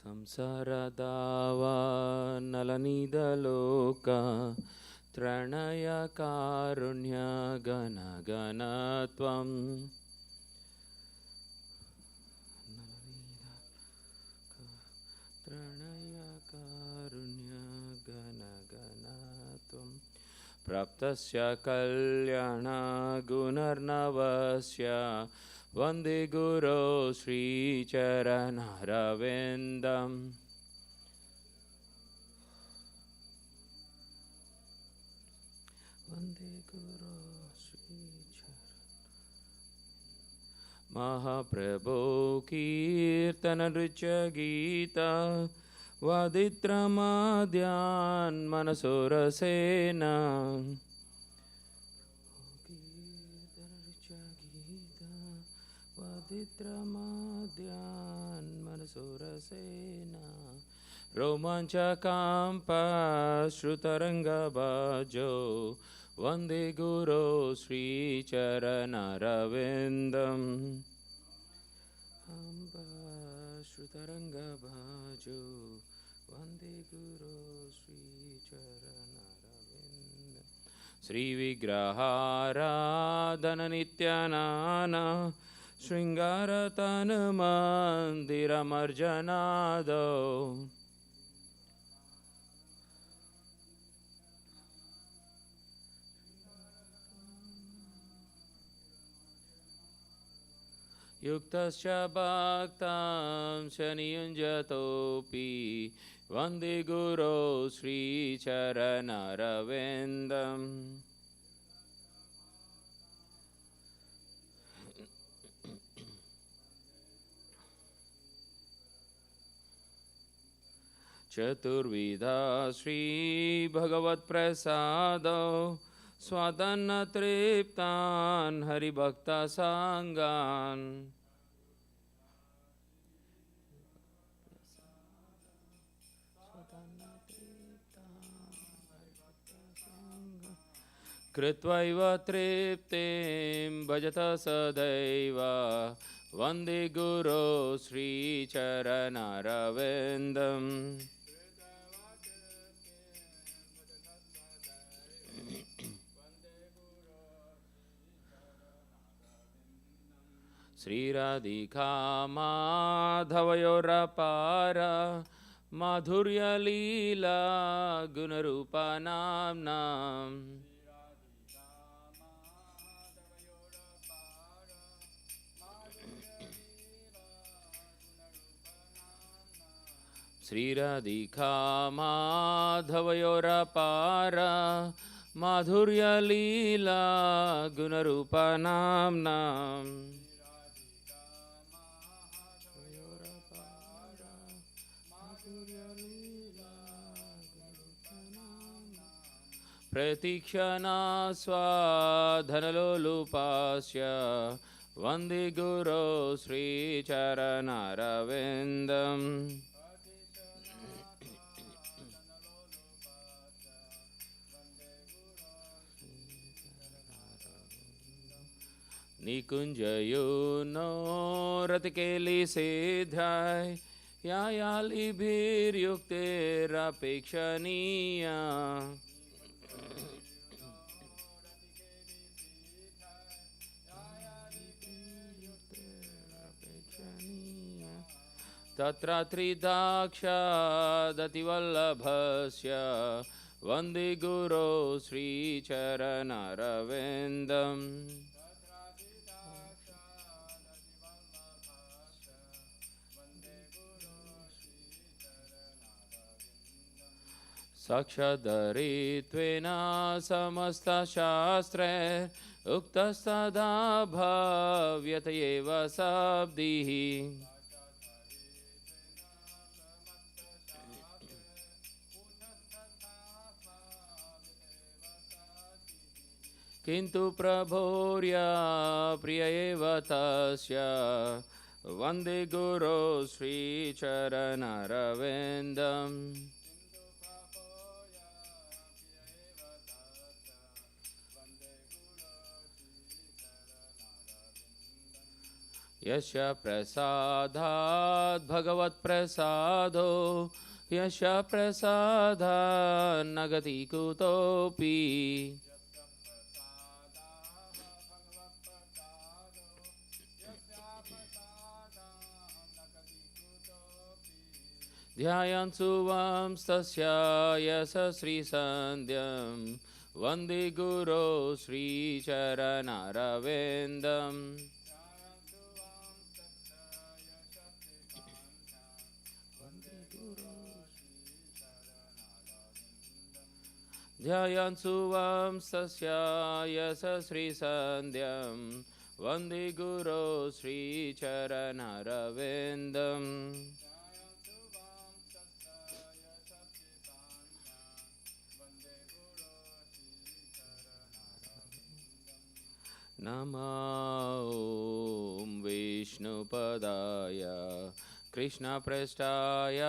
कंसरदावा नलनिदलोका त्रणयकारुण्यगणगणत्वं त्रणयकारुण्यगणगणत्वं प्राप्तस्य कल्याणगुणर्नवस्य वन्दे गुरो श्रीचरणरविन्दम् वन्दे गुरो श्रीचरणरविन्दम् महाप्रभो कीर्तनऋच गीता वादित्रमाद्यान् मनसोरसेन वादित्रमाद्यान् मनसोरसेन रोमाञ्चकाम्पश्रुतरङ्गबाजो वन्दे गुरो श्रीचरणरविन्दम् श्रुतरङ्गबाजो वन्दे गुरो श्रीचरणरविन्दम् श्रीविग्रहाराधननित्यानाना शृङ्गारतनुमन्दिरमर्जनादौ युक्तश्च भक्तां शनियुञ्जतोऽपि वन्दे गुरो श्रीचरणरविन्दम् चतुर्विधा श्रीभगवत्प्रसादो स्वादन्नतृप्तान् हरिभक्तसाङ्गान् कृत्वैव तृप्तिं भजत सदैव वन्दे गुरो श्रीचरणरविन्दम् श्रीराधिका माधवयोरपार माधुर्यलीला गुणरूपनाम्नाम् श्रीराधिका माधवयोरपार माधुर्यलीला गुणरूपनाम्नाम् प्रतीक्षणा स्वाधनलोलुपास्य वन्दे गुरो श्रीचरणरविन्दम् निकुञ्जयूनो रतिकेलिसेध्याय यायालिभिर्युक्तेरपेक्षणीया तत्र त्रिदाक्षादतिवल्लभस्य वन्दे गुरो श्रीचरणरविन्दम् साक्षादरित्वेन समस्तशास्त्रे उक्तस्तदा भव्यत एव शब्दिः किन्तु प्रभोर्या प्रिय एव तस्य वन्दे गुरो श्रीचरणरविन्दम् यस्य प्रसादात् भगवत्प्रसादो यस्य प्रसादात् न गति कुतोऽपि ध्यायन्तु वंस्तस्य यशश्रीसन्ध्यं वन्दे गुरो श्रीचरणरविन्दम् ध्यायन्तु वंस्तस्य यशश्रीसन्ध्यं वन्दे गुरो श्रीचरणरविन्दम् नमो विष्णुपदाय कृष्णप्रेष्ठाय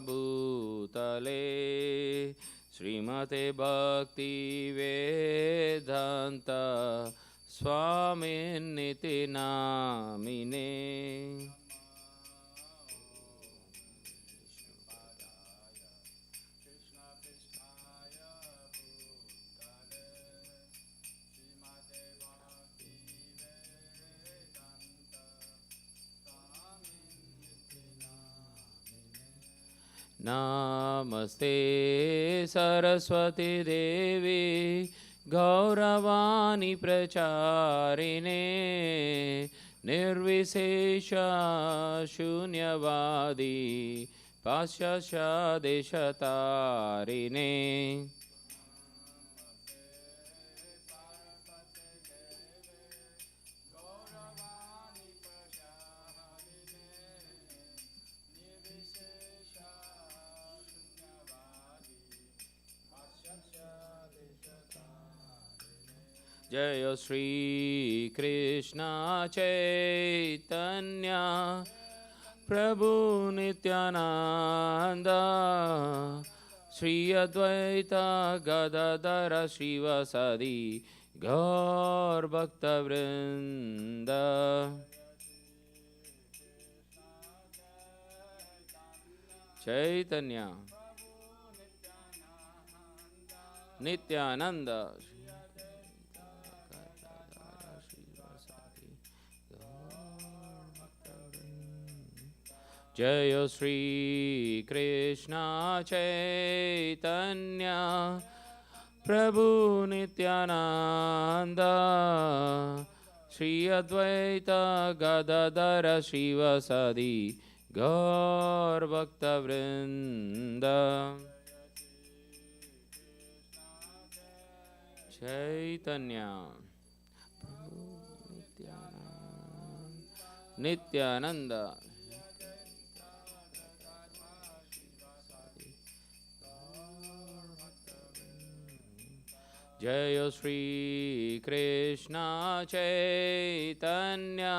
भूतले श्रीमते भक्तिवेदान्त स्वामिन्निति नामिने नमस्ते सरस्वती देवी गौरवाणी प्रचारिणे निर्विशेष शून्यवादी पाश्चात्य देशतारिणे जय श्री कृष्ण चैतन्य प्रभु नित्यानंद श्री अद्वैत गदाधर श्रीवासादि गौर भक्तवृंद चैतन्य नित्यानंद जय श्री कृष्ण चैतन्य प्रभु नित्यानंद श्री अद्वैत गदाधर श्रीवासादि गौर भक्तवृंद चैतन्य नित्यानंद जय श्री कृष्ण चैतन्य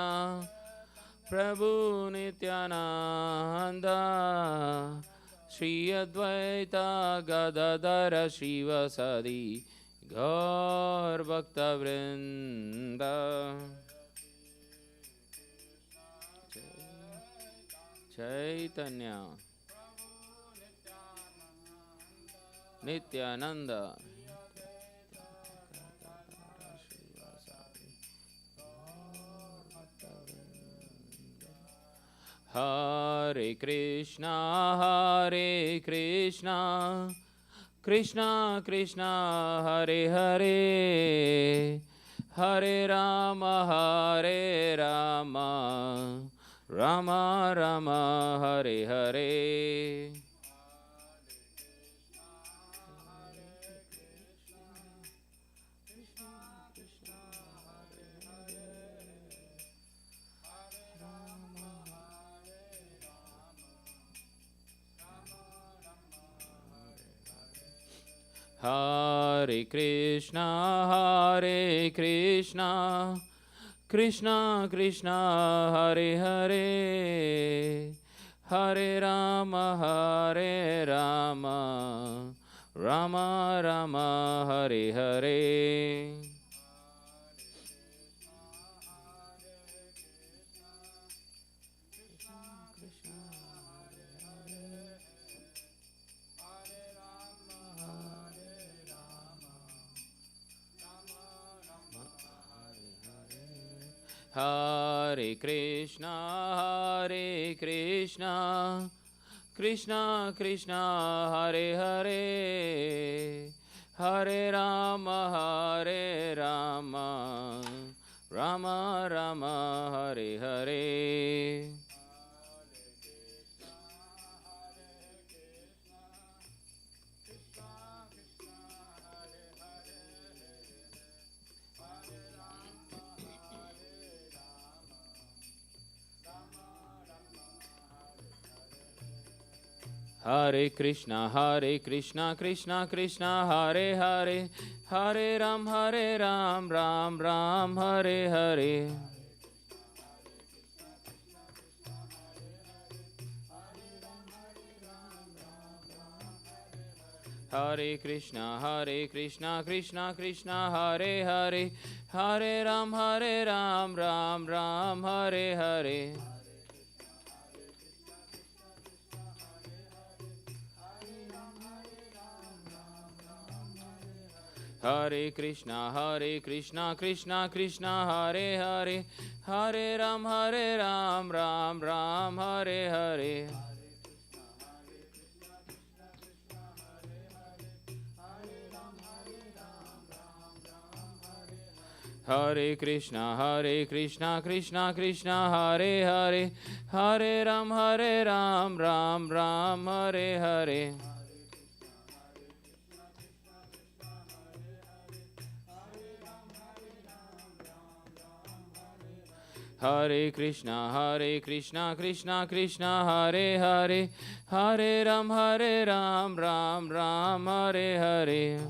प्रभु नित्यानंद श्री अद्वैत गदाधर श्रीवासादि गौर भक्तवृंद चैतन्य नित्यानंद हरे Krishna Krishna Krishna Hare Hare Hare Ram Ram Ram Hare Hare Hare Krishna Krishna Krishna Hare Hare Hare Ram Ram Ram Hare Hare Hare Krishna, Krishna Krishna, Hare Hare, Hare Rama, Rama Rama, Hare Hare. Hare Krishna, Krishna Krishna, Hare Hare, Hare Ram, Ram Ram, Hare Hare. Hare Krishna, Krishna Krishna, Hare Hare, Hare Ram, Ram Ram, Hare Hare. Hare Krishna, Krishna Krishna, Hare Hare, Hare Ram, Ram Ram, Hare Hare. Hare Krishna, Krishna Krishna, Hare Hare, Hare Ram, Ram Ram, Hare Hare. Hare Krishna, Krishna Krishna, Hare Hare, Hare Ram, Ram Ram, Hare Hare.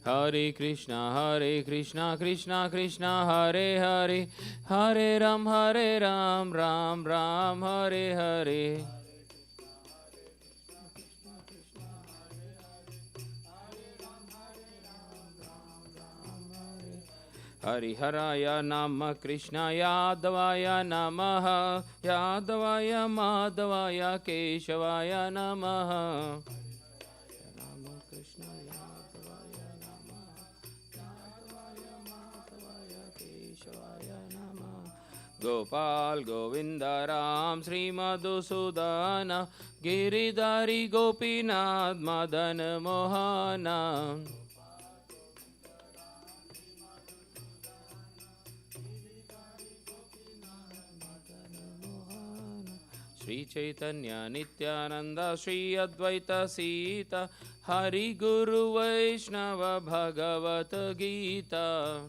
Hare Krishna, Krishna Krishna, Hare Hare, Hare Ram, Ram Ram, Hare Hare. Hariharaya Nama Krishna Yadavaya Namaha, Yadavaya Madhavaya Keshavaya Namaha. Gopal Govinda Ram Sri Madhusudana, Giridhari Gopinath Madan Mohana. Sri Chaitanya Nityananda Sri Advaita Sita, Hari Guru Vaishnava Bhagavata Gita.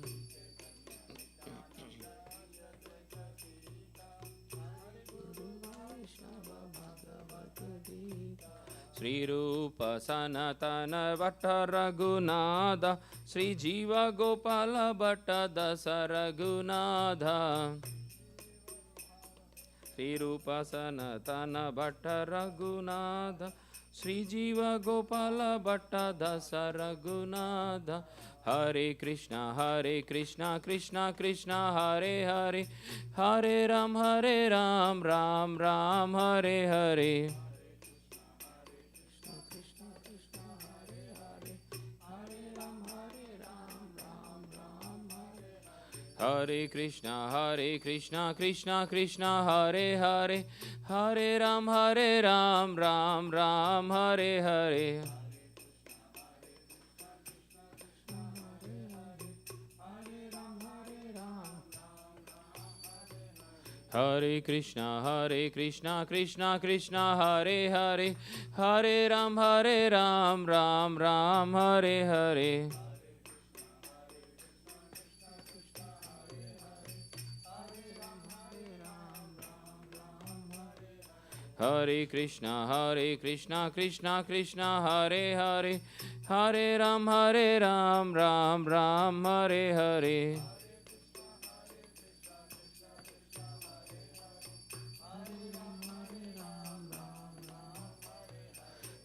Sri Rupa Sanatana Bhatta Raghunatha, Sri Jiva Gopala Bhatta Dasa Raghunatha. Sri Rupa Sanatana Bhatta Raghunatha, Sri Jiva Gopala Bhatta Dasa Raghunatha. Hare Krishna, Krishna Krishna, Hare Hare, Hare Ram, Ram Ram, Hare Hare. Hare Krishna, Krishna Krishna, Hare Hare, Hare Ram, Ram Ram, Hare Hare. Hare Krishna, Krishna Krishna, Hare Hare, Hare Ram, Ram Ram, Hare Hare. Hare Krishna, Krishna Krishna, Hare Hare, Hare Ram, Ram Ram, Hare Hare.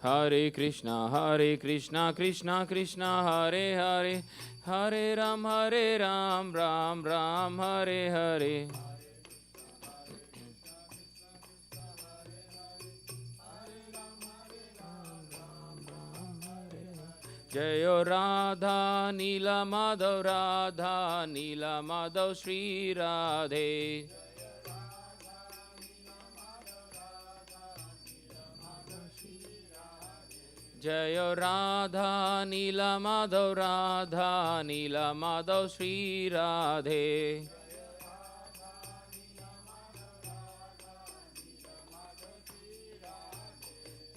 Hare Krishna, Krishna Krishna, Hare Hare, Hare Ram, Ram Ram, Hare Hare. Jayo Radha Nila Madhav Radha Nila Madhav Shri Radhe. Jayo Radha Nila Madhav Radha Nila Madhav Shri Radhe.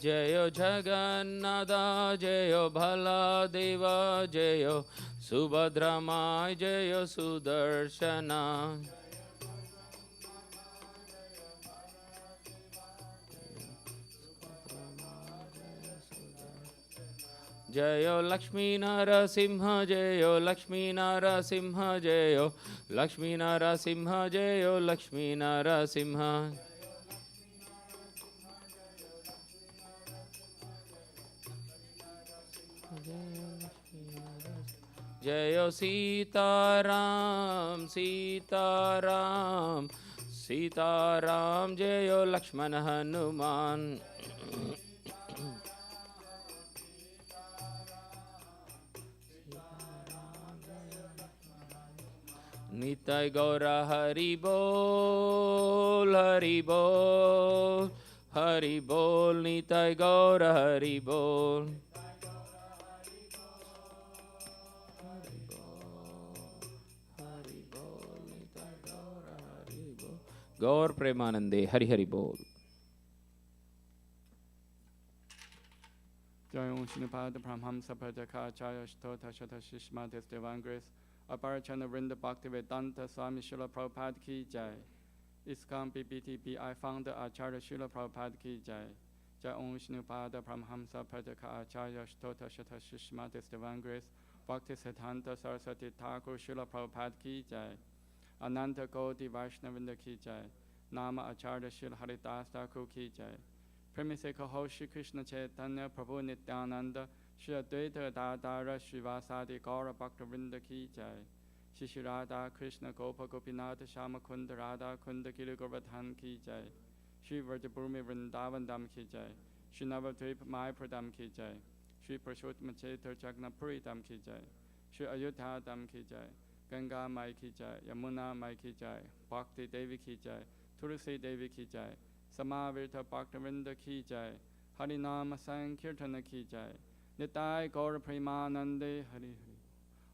Jayo Jagannatha Jayo Baladeva Jayo Subhadramaya Jayo Sudarshana. Jayo Lakshmi Narasimha Jayo Lakshmi Narasimha Jayo Lakshmi Narasimha Jayo Lakshmi Narasimha. Jayo Sita Ram Sita Ram Sita Ram Jayo Lakshmana Hanuman. Nitai Gaura Hari Bol Hari Bol Hari Bol Nitai Gaura Hari Bol. Gaur Premanande Hari Hari Bol. Jai Om Shinipad Brahmamsa Pajaka Acharya Shtota Shata Shishma Des Divine Grace Aparachana Vrinda Bhaktivedanta Swami Srila Prabhupada Ki Jai. ISKCON BBTPI Founder Acharya Srila Prabhupada Ki Jai. Jai Om Shinipad Brahmamsa Pajaka Acharya Shtota Shata Shishma Des Divine Grace Bhakti Siddhanta Saraswati Thakur Srila Prabhupada Ki Jai. Ananta Gaudiya Vaishnavinda Ki Jai. Nama Acharya Srila Haridas Thakur Ki Jai. Premise Kaho Shri Krishna Chaitanya Prabhu Nityananda Shri Advaita Dadara Srivasadi Gaura Bhaktivinoda Ki Jai. Shri Shri Radha Krishna Gopa Gopinatha Shama Kunda Radha Kunda Giri Govardhan Ki Jai. Shri Vrajabhumi Vrindavan Dham Ki Jai. Shri Navadvip Mayapur Dham Ki Jai. Shri Purushottam Chaitra Jagnapuri Dham Ki Jai. Shri Ayodhya Dham Ki Jai. Ganga Mai Ki Jai. Yamuna Mai Ki Jai. Bhakti Devi Ki Jai. Tulsi Devi Ki Jai. Samavirta Bhaktivinoda Ki Jai. Harinama Sankirtana Ki Jai. Nitai Gaura Premanande Hari Hari.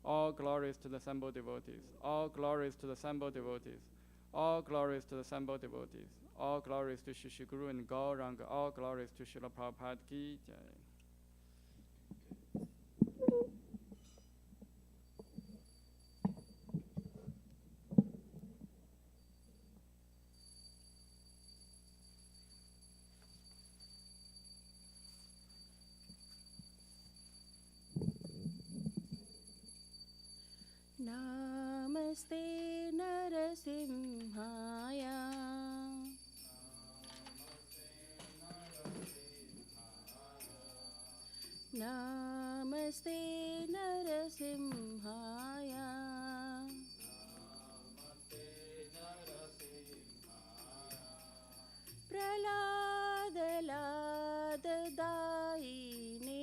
All glories to the assembled devotees. All glories to the assembled devotees. All glories to the assembled devotees. All glories to Shri Guru and Gauranga. All glories to Srila Prabhupada Ki Jai. Namaste Narasimhaya. Namaste Narasimhaya. Praladaladaini.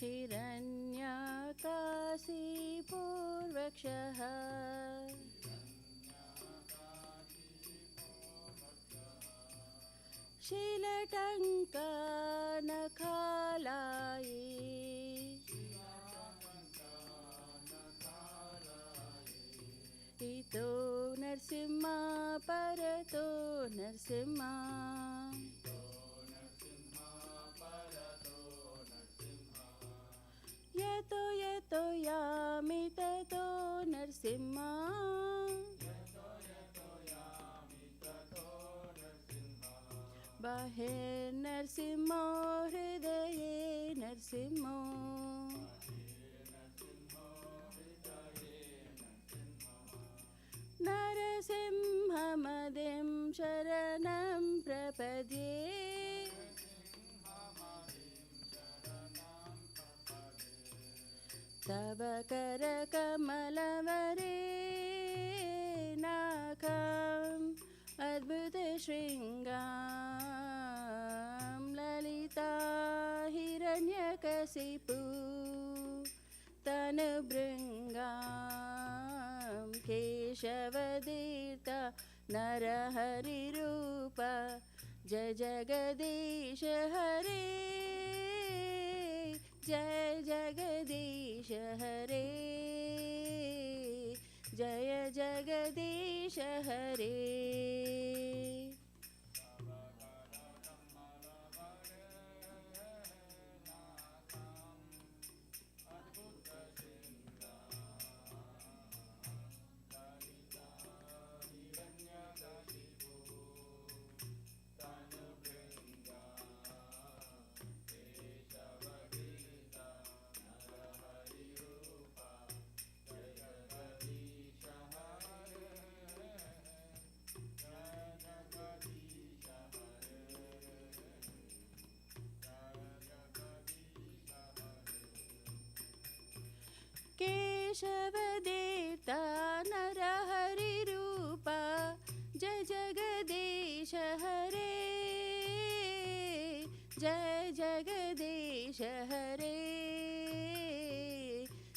Hiranyakasipurvakshaha. Shilatankanakalaye. Ito Narsimha Parato Narsimha. Yato yato yami tato Narsimha. Bahir Narsimha Hridaye Narsimha. Narasimhamadim Sharanam Prapadye. Tava Karakamalavare Nakam Adbhuta Shringam. कसिपु तन भृङ्गां केशवदीर्थ नरहरिरूप जय जगदीश हरे जय जगदीश हरे जय जगदीश हरे केशवदीर्थ नरहरिरूप जय जगदीश हरे जय जगदीश हरे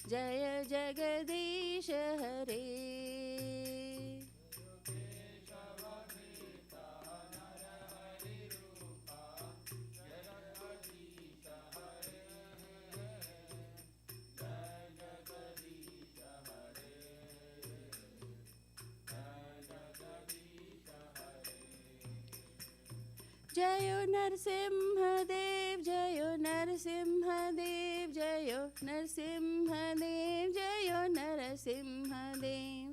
जय जगदीश हरे जयो नरसिंहदेव जयो नरसिंहदेव जयो नरसिंहदेव जयो नरसिंहदेव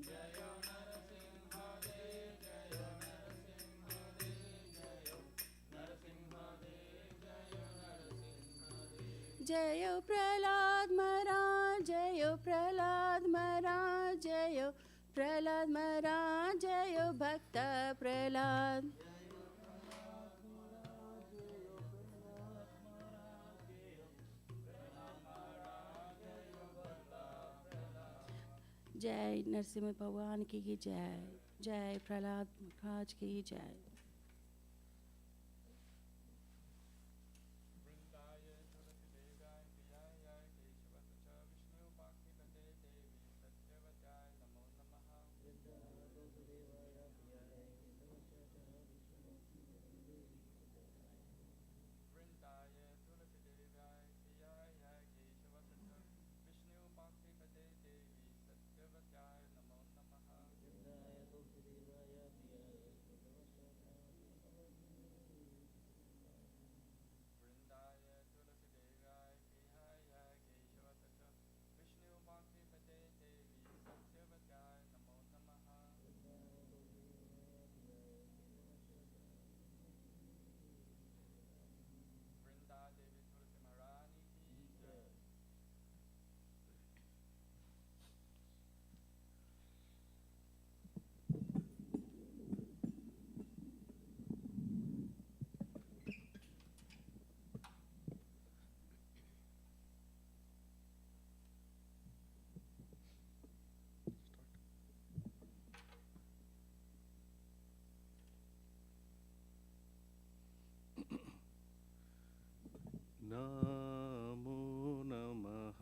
जयो प्रहलाद महाराज जयो प्रहलाद महाराज जयो प्रहलाद महाराज जयो भक्त प्रहलाद जय नरसिंह भगवान की जय जय प्रहलाद महाराज की जय नमो नमः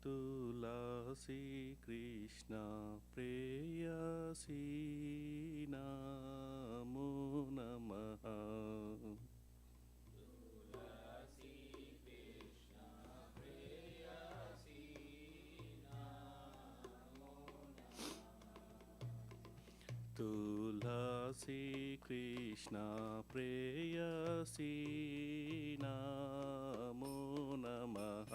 तुलसी कृष्ण प्रेयसी नमो नमः तुलसी कृष्ण प्रेयसी नमो नमः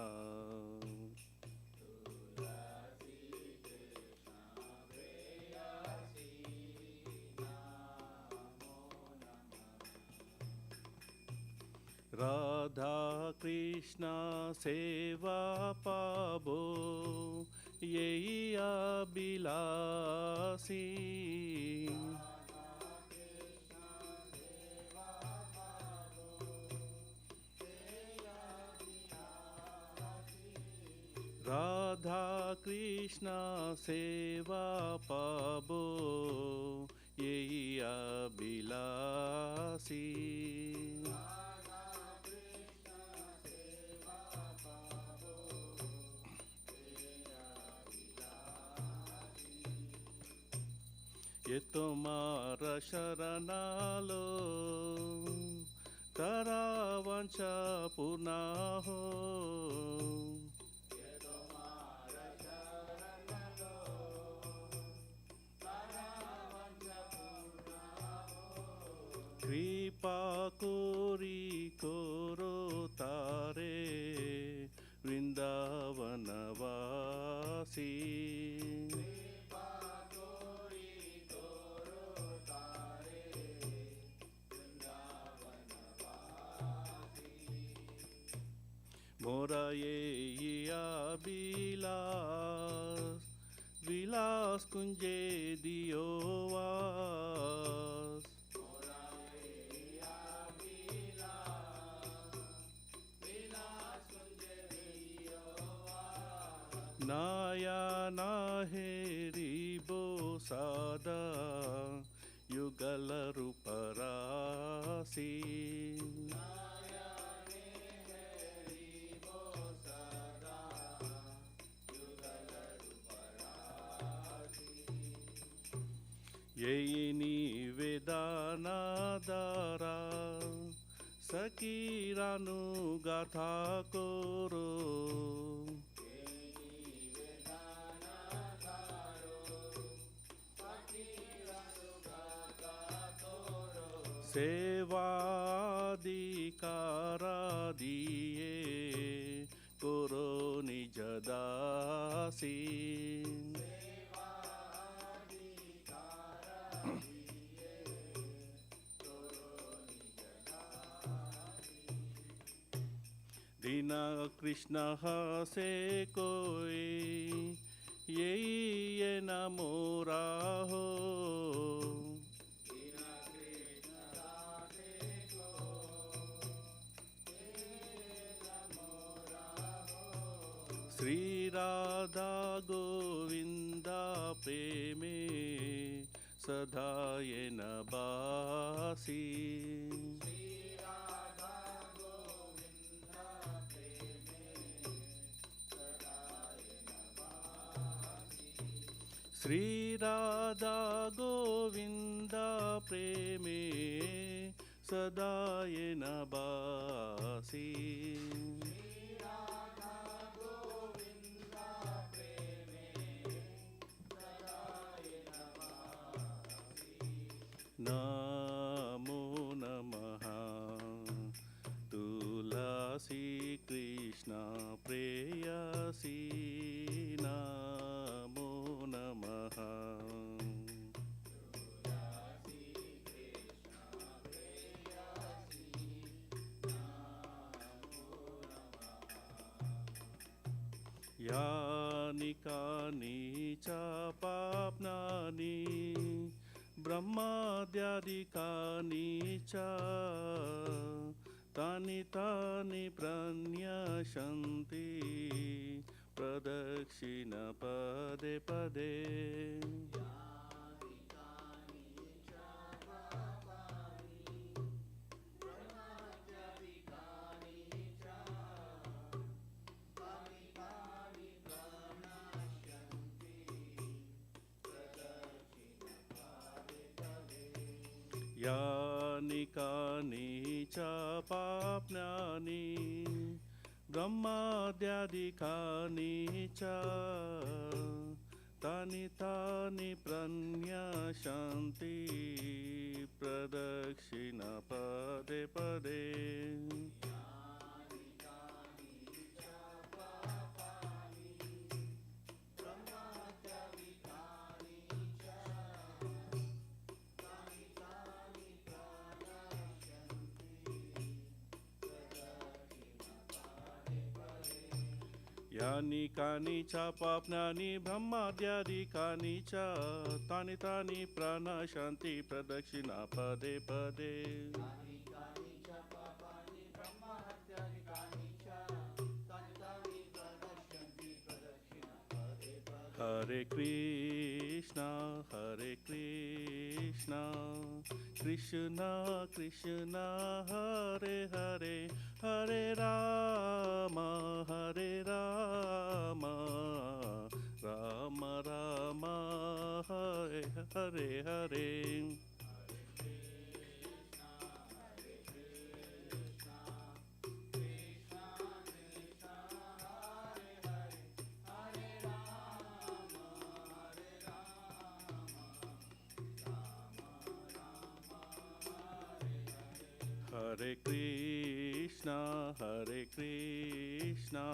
राधा कृष्ण सेवा पाबो यही अभिलाषी राधा कृष्ण सेवा पाबो यही अभिलाषी ये तुम्हारा शरणालो तारा वांछा पूर्ण हो कृपा कोरी कोरो तारे वृंदावनवासी मोरा ये विलास विलास कुंजे दियो वास नाया नाहेरी बो सादा युगल रूपरासी ये निवेदनादारा सकीरानु गाथा कोरो सेवाधिकारा दिए कोरो निज दासी दीना कृष्ण हसे कोई ये न मोरा हो श्री राधा गोविंदा प्रेमे सदा ये न बासी श्री राधा गोविंदा प्रेमे सदा ये न बासी नमो नमः तुलसी कृष्ण प्रेयसी नमो नमः यानि कानि च पाप्नानि ब्रह्माद्यादिकानि च तानि तानि प्रणश्यन्ति प्रदक्षिण पदे पदे यानि कानि च पाप्नानि ब्रह्माद्यादिकानि च तानि तानि प्रणश्यन्ति प्रदक्षिण पदे पदे यानि कानि च पाप्नानि ब्रह्माद्यादिकानि च तानि तानि प्रणश्यन्ति प्रदक्षिणा पदे पदे हरे Krishna Krishna Krishna Hare Hare Hare Ram Ram Ram Hare Hare Hare Hare. Hare Krishna,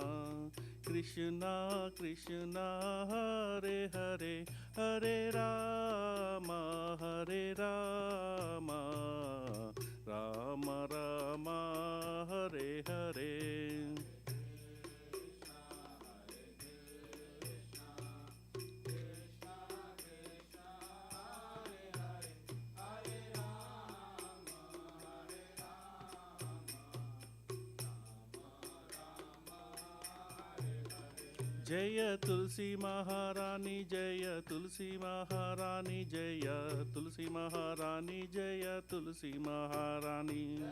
Krishna Krishna, Hare Hare, Hare Rama, Rama Rama, Hare Hare. Jaya Tulsi Maharani, Jaya Tulsi Maharani, Jaya Tulsi Maharani, Jaya Tulsi Maharani.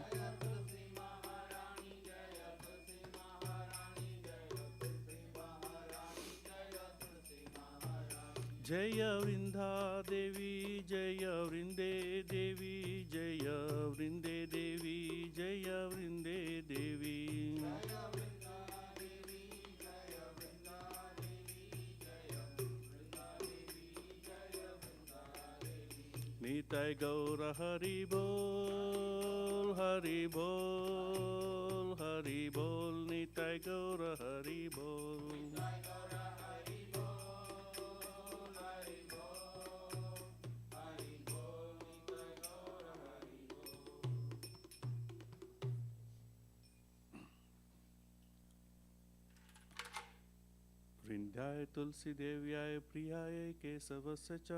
Jaya Vrinda Devi, Jaya Vrinde Devi, Jaya Vrinde Devi, Jaya Vrinde Devi. Nitai Gaura Hari Bol, Hari Bol, Hari Bol, Nitai Gaura Hari Bol. वृंदाय तुलसी देव्याय प्रियाय केशवस्य च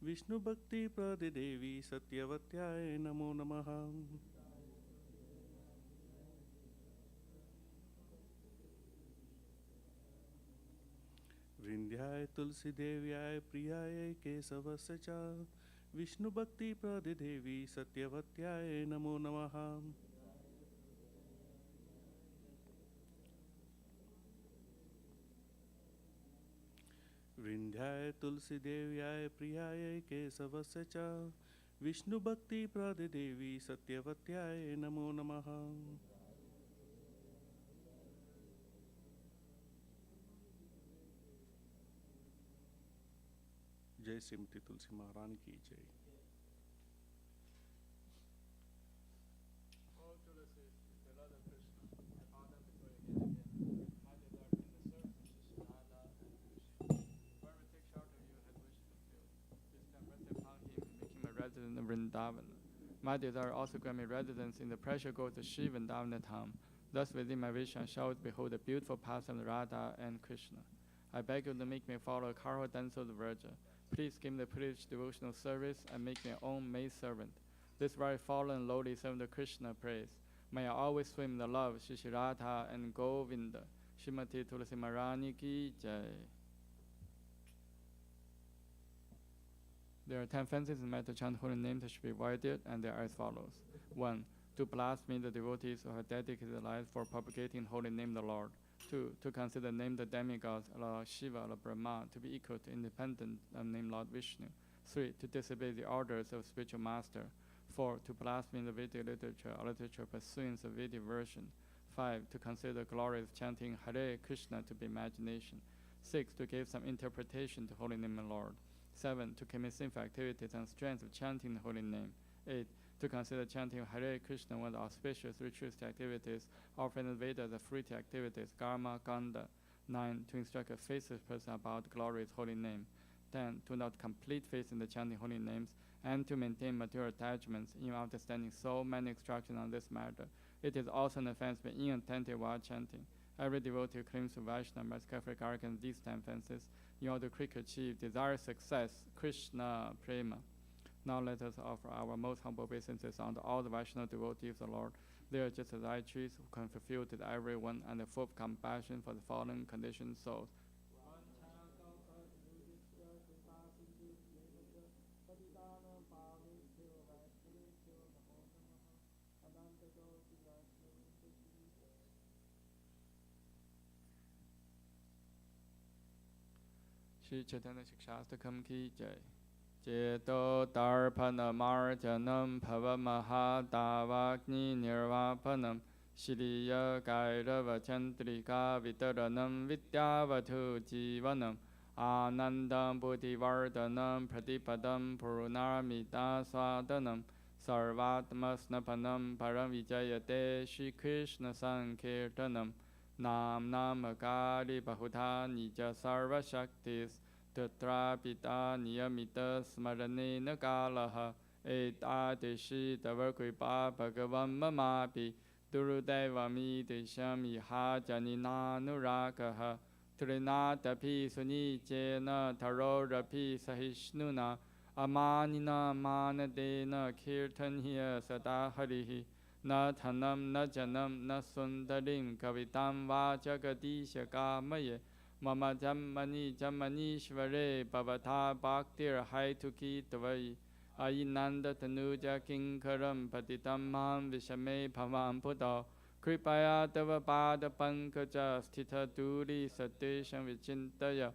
विष्णु भक्ति प्रद देवी सत्यवत्याय नमो नमः. वृंदाय तुलसी देव्याय प्रियाय केशवस्य च विष्णु भक्ति प्रद देवी सत्यवत्याय नमो नमः. वृंध्याय तुलसी देव्याय प्रियाय केशवस्य च विष्णु भक्ति प्रद देवी सत्यवत्याय नमो नमः. जय श्रीमती तुलसी महारानी की जय. Resident of Vrindavan. My desire also grant me residence in the precious groves of Shiva and Davanatham. Thus within my vision I shall behold the beautiful paths of Radha and Krishna. I beg you to make me follow a Karo dance of the Virgin. Please give me the privileged devotional service and make me your own maid servant. This very fallen and lowly servant of Krishna prays. May I always swim in the love of Shri Radha and Govinda. Srimati Tulsi Maharani ki jai. There are 10 fancies in matter to chant holy names that should be avoided, and they are as follows. 1. To blaspheme the devotees who have dedicated their lives for propagating holy name of the Lord. 2. To consider the name of the demigods, Lord Shiva or Brahma, to be equal to independent of name Lord Vishnu. 3. To disobey the orders of spiritual master. 4. To blaspheme the Vedic literature or literature pursuing the Vedic version. 5. To consider the glory of chanting Hare Krishna to be imagination. 6. To give some interpretation to holy name of Lord. 7. To commit sinful activities and strength of chanting the holy name. 8. To consider chanting Hare Krishna one of the auspicious ritualistic activities, offering the Vedas as fruity activities, karma, ganda. 9. To instruct a faithless person about the glorious holy name. 10. To not complete faith in the chanting holy names, and to maintain material attachments even after understanding so many instructions on this matter. It is also an offense to be inattentive while chanting. Every devotee who claims to Vaishnava must carefully guard against these 10 offenses in order to quickly achieve desired success, Krishna Prema. Now let us offer our most humble obeisances unto all the Vaishnava devotees of the Lord. They are just as I choose, who can fulfill to everyone and the full of compassion for the fallen conditioned souls. Shri Chaitanya Shikshastakam ki jai. Ceto Tarpanamarjanam Bhavamahadavagni Nirvapanam Shriya Kairava Chandrika Vitaranam Vidyavatu Jivanam Anandam Buddhivardhanam Pratipadam Purnamita Swadanam Sarvatmasnapanam Paravijayate Shri Krishna Sankirtanam Nam Namakari Bahuta Nija Sarva Shaktis Tatra Pita Niyamita Smaranena Kalaha Etadishi Tavakripa Bhagavam Mamapi Durudevami Deshami Hajanina Nurakaha Trinatapi Sunichena Tarorapi Sahishnuna Amanina Manadena Kirtanhiya Sadaharihi Na Thanam Na Janam Na Sundarim Kavitam Vajagadisha Kamaye Mama Jammani Jammanishvare Bhavata Bhaktir Haituki Tavai Ayinanda Tanuja Kinkaram Patitam Mam Vishame Bhavam Buddha Kripaya Tava Pada Pankaja Sthita Duri Satesham Vichintaya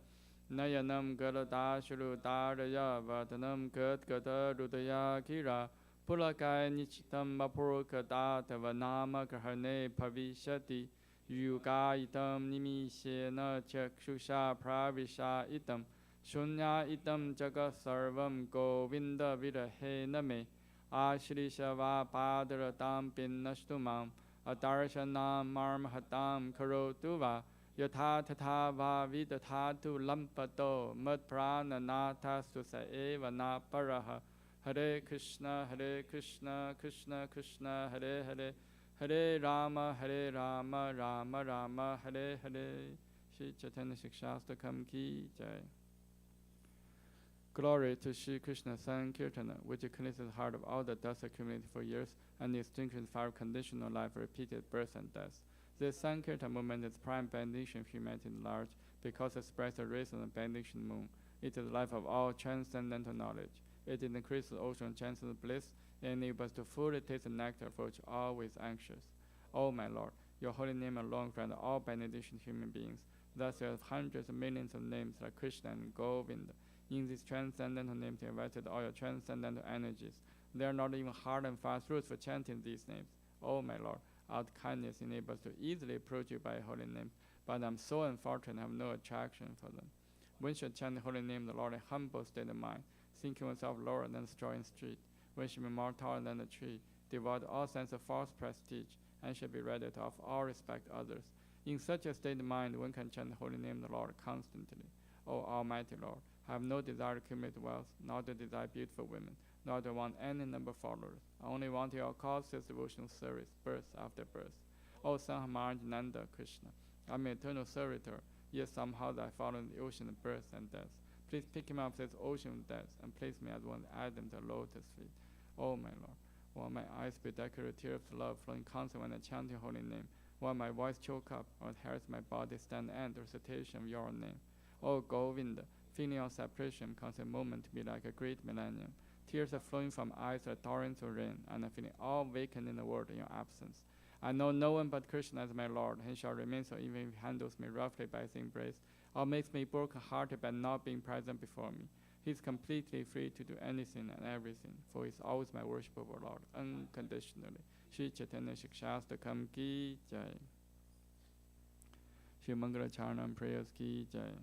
Nayanam Galadashuru Daraya Vatanam Gat Gata Rudaya Kira Pulakai Nichitam Mapurukada Tavanama Grahane Pavishati Yuga itam nimishena chakshusha pravisha itam shunya itam jaga sarvam govinda virahe name ashrishava padaratam pinnashtumam adarsanam marmahatam karotuva yatha tatha va vidathatu lampato madprananatha susa eva na paraha Hare Krishna Krishna Krishna Hare Hare Hare Rama, Rama Rama, Hare Hare. Shri Chaitanya Shikshastakam Ki Jai. Glory to Shri Krishna Sankirtana, which cleanses the heart of all the dust accumulated for years and extinguishes fire of conditional life, repeated birth and death. This Sankirtan movement is prime benediction of humanity at large because it spreads the rays of the benediction moon. It is the life of all transcendental knowledge. It increases the ocean of transcendental bliss and enables us to fully taste the nectar for which always anxious. O my Lord, your holy name alone grants all benediction to human beings. Thus there are hundreds of millions of names like Krishna and Govinda. In these transcendental names, you invited all your transcendental energies. There are not even hard and fast rules for chanting these names. O my Lord, out kindness enables us to easily approach you by holy names, but I'm so unfortunate I have no attraction for them. One should chant the holy name of the Lord in humble state of mind, thinking oneself lower than the straw in the street. One should be more taller than the tree, devoid all sense of false prestige, and should be ready to offer all respect to others. In such a state of mind, one can chant the holy name of the Lord constantly. O Almighty Lord, I have no desire to accumulate wealth, nor to desire beautiful women, nor do I want any number of followers. I only want your causeless devotional service, birth after birth. O Son of Maranjananda Krishna, I'm an eternal servitor, yet somehow I fall in the ocean of birth and death. Please pick me up this ocean of death and place me as one Adam to lotus feet. O my Lord, while my eyes bedecked with tears of love flowing constantly when I chant your holy name, while my voice choke up or hairs my body stand end or recitation of your name. O Govinda, feeling of separation comes a moment to be like a great millennium. Tears are flowing from eyes like torrents of rain, and I'm feeling all vacant in the world in your absence. I know no one but Krishna as my Lord, and shall remain so even if he handles me roughly by his embrace, or makes me broken-hearted by not being present before me. He is completely free to do anything and everything, for he is always my worshipable Lord, unconditionally. Shri Chaitanya Shikshastakam Ki Jai. Shri Mangala Charanam Prayers Ki Jai.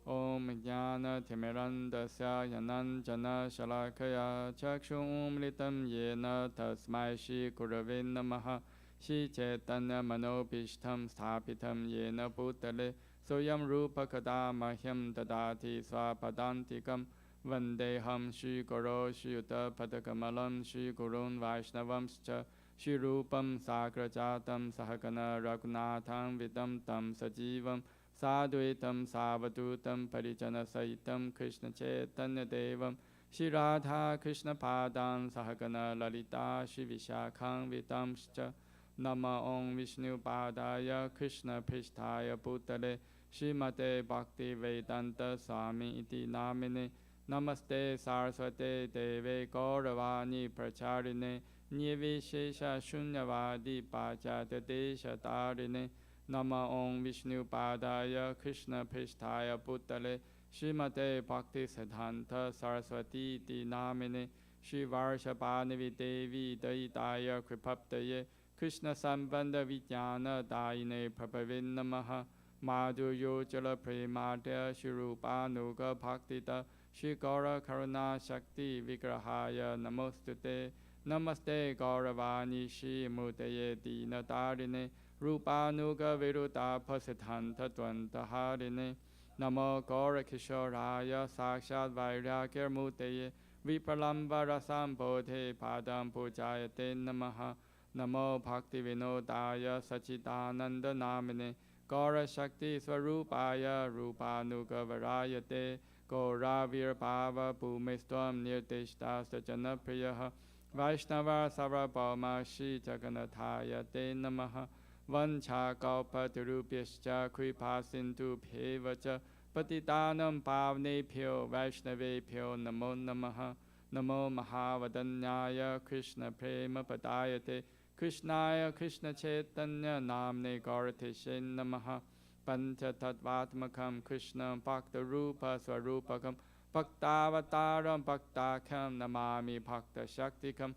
Om Jnana Timirandasya Yananjana Shalakaya Chakshum Litam Yena Tasmai Shri Gurave Namaha Shri Chaitanya Manobishtam Sthapitam Yena Bhutale Soyam Rupa Kada Mahyam Dadati Swapadantikam Vandeham Shri Guru Shri Yuta Padakamalam Shri Gurun Vaishnavamscha Shri Rupam Sakrajatam Sahagana Raghunatham Vidam Tam Sajivam Sadhuitam Savadutam Parijana Saitam Krishna Chaitanya Devam Shri Radha Krishna Padam Sahagana Lalita Shri Vishakham Vidamscha Nama Om Vishnu Padaya Krishna Prishtaya Bhutale Srimate Bhakti Vedanta Swami Iti Namine Namaste Saraswate Deve Gauravani Pracharine Nirvishesha Shunyavadi Pachata Desha Tarine Nama Om Vishnu Padaya Krishna Prishtaya Bhutale Shrimate Bhakti Siddhanta Saraswati Ti Namine Shri Varshapanivi Devi Daitaya Kripaptaye Krishna Sambandha Vijnana Daine Prabhavin Namaha Madhuryo Jala Premadya Shri Rupanuga Bhaktita Shri Gaura Karuna Shakti Vigrahaya Namostute Namaste Gauravani Shri Murtaye Dinadarine Rupanuga Viruta Pasiddhanta Dvantaharine Namo Gaura Kishoraya Sakshat Vairagya Murtaye Vipralamba Rasam Bodhe Padam Pujayate Namaha Namo Bhakti Vinodaya Sachidananda Namine Gaura Shakti Swarupaya Rupanuga Varayate Gauravir Bhava Bhumistvam Nirtishta Sajana Priyaha Vaishnava Sarvabhauma Shri Jaganathaya Te Namaha Vancha Kalpatarubhyascha Kripa Sindhu Bhevacha Patitanam Pavnebhyo Vaishnavebhyo Namo Namaha Namo Mahavadanyaya Krishna Prema Padayate Krishnaya Krishna Chaitanya Namne Gauratishe Namaha Pancha Tattvatmakam Krishna Bhakta Rupa Swarupakam Bhaktavataram Bhaktakham Namami Bhakta Shaktikam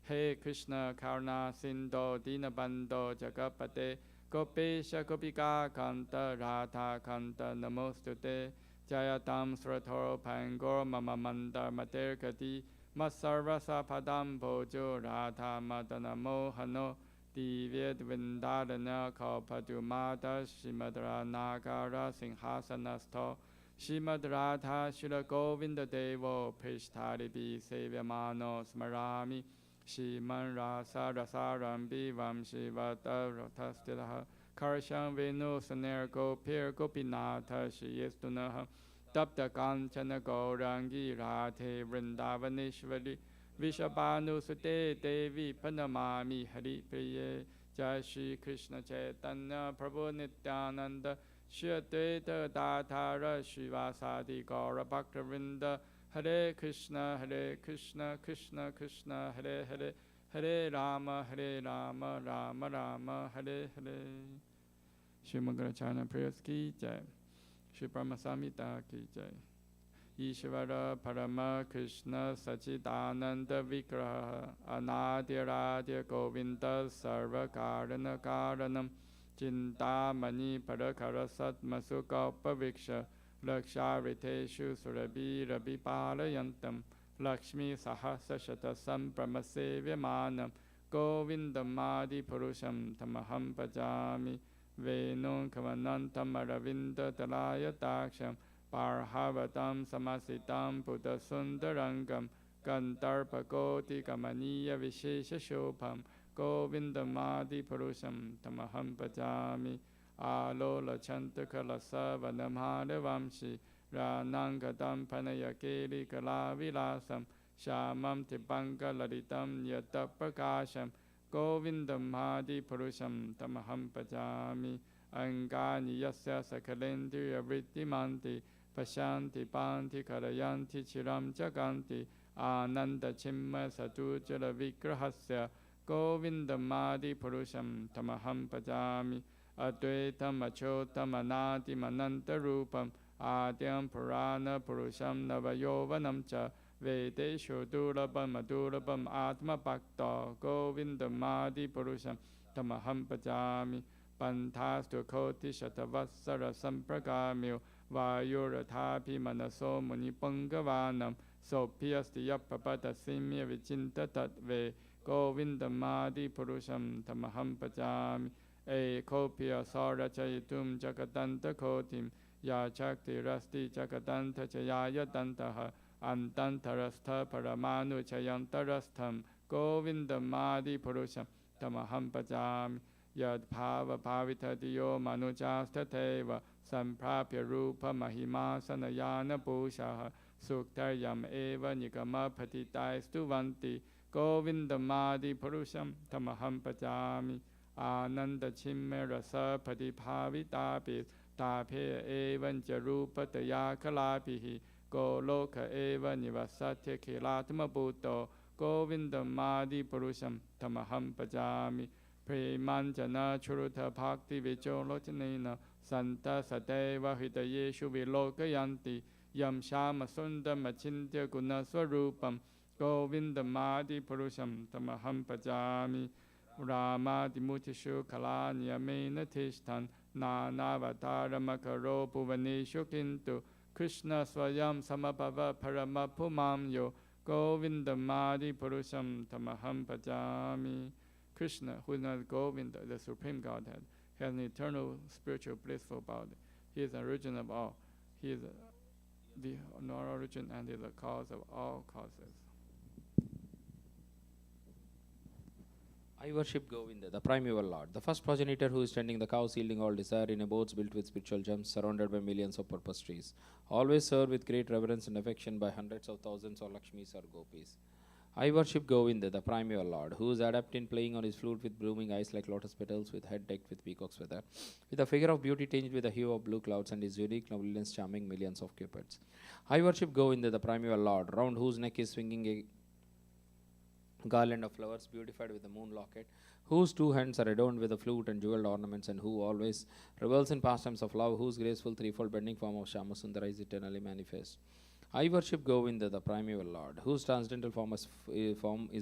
He Krishna Karuna Sindho Dinabandho Jagapate Gopesha Gopika Kanta Radha Kanta Namostute Jayatam Sratoro Pangor Mama Mandar Materkati Masarvasa Padam Bhojo Radha Madana Mohano Divyed Vindadana Kalpadumada Shimadra Nagara Singhasanasto Shrimad Radha Shila Govinda Devo Prishtaribi Sevyamano Smarami Shriman Rasa Rasarambi Vamshi Vata Rotastilaha Karsham Venu Saner Gopir Gopinatha Shriyestunaha Tapta Kanchana Gaurangi Radhe Vrindavaneshwari Vishabhanu Sute Devi Panamami Hari Priye Jai Shri Krishna Chaitanya Prabhu Nityananda Shri Advaita Dadhara Srivasadi Gaura Bhaktavinda Hare Krishna Krishna Krishna Hare Hare Hare Rama Rama Rama Hare Hare Shri Mangalacharna Prayers Ki Jai Shri Brahmasamhita Ki Jai Ishvara Parama Krishna Sachidananda Vigraha Anadiradia Govinda Sarva Karana Karanam Chintamani Parakara Satmasukalpa Viksha Lakshariteshu Surabhi Rabi Parayantam Lakshmi Sahasa Shatasam Pramasevyamanam Govindam Adi Purusham Tamaham Pajami Venum Kavanantam Aravinda Talaya Taksham Parhavatam Samasitam Buddha Sundarangam Gantarpa Koti Kamaniya Vishesha Shobham Govindam Adi Purusham Tamaham Pajami Alola Chantakala Savanamhara Vamshi Ranangadam Panayakeli Kalavilasam Shamam Tipanga Laditam Yatapakasham Govindam Adi Purusham Tamaham Pajami Angani Yasya Sakalendriya Vrittimanti Pashanti Panti Karayanti Chiram Jaganti Ananda Chimma Satujala Vigrahasya Govindam Adi Purusham Tamaham Pajami Advaitam Achotam Anati Mananta Rupam Adyam Purana Purusham Navayovanam Cha Vedesho Durabam Adurabam Atma Bhakta Govindam Adi Purusham Tamaham Pajami Pantastu Koti Shatavassara Sampragamyo Vayurathapi Manaso Munipangavaanam Sophyasti Yapapata Simya Vichinta Tatve Govindam Adi Purusham Tamaham Pajami Ekopya Sarachayitum Jagatanta Kotim Ya Chakti Rasti Jagatanta Chayaya Dantaha Antantarastha Paramanu Chayantarastham Govindam Adi Purusham Tamaham Pajami Yad Bhava Bhavita Diyo Manujasthateva Samprapya Rupa Mahima Sanayana Pushaha Suktaryam Eva Nikama Patitai Stuvanti Govindam Adi Purusham Tamaham Pajami Ananda Chimme Rasa Patibhavitapis Tape Evan Jarupa Taya Kalapihi Goloka Eva Nivasatya Kilatma Bhutto Govindam Adi Purusham Tamaham Pajami Premanjana Churuta Bhakti Vicholotanena Santa Sadeva Hidayeshu Vilokayanti Yam Shama Sundam Achintya Guna Swarupam Govindamadi Purusham Tamaham Pajami Ramadi Mutishu Kalanyamena Tishtan Nanavatarmakaro Puvaneshu Kintu Krishna Swayam Samabhava Paramapumam Yo Govindamadi Purusham Tamaham Pajami. Krishna, who is not Govinda, the Supreme Godhead, has an eternal spiritual blissful body. He is the origin of all. He is the origin and is the cause of all causes. I worship Govinda, the primeval Lord, the first progenitor who is tending the cows, yielding all desire in a boats built with spiritual gems, surrounded by millions of purpose trees, always served with great reverence and affection by hundreds of thousands of Lakshmis or Gopis. I worship Govinda, the primeval Lord, who is adept in playing on his flute with blooming eyes like lotus petals, with head decked with peacock's feather, with a figure of beauty tinged with the hue of blue clouds, and his unique loveliness charming millions of cupids. I worship Govinda, the primeval Lord, round whose neck is swinging a garland of flowers beautified with a moon locket, whose two hands are adorned with a flute and jeweled ornaments, and who always revels in pastimes of love, whose graceful threefold bending form of Shamasundara is eternally manifest. I worship Govinda, the primeval Lord, whose transcendental form is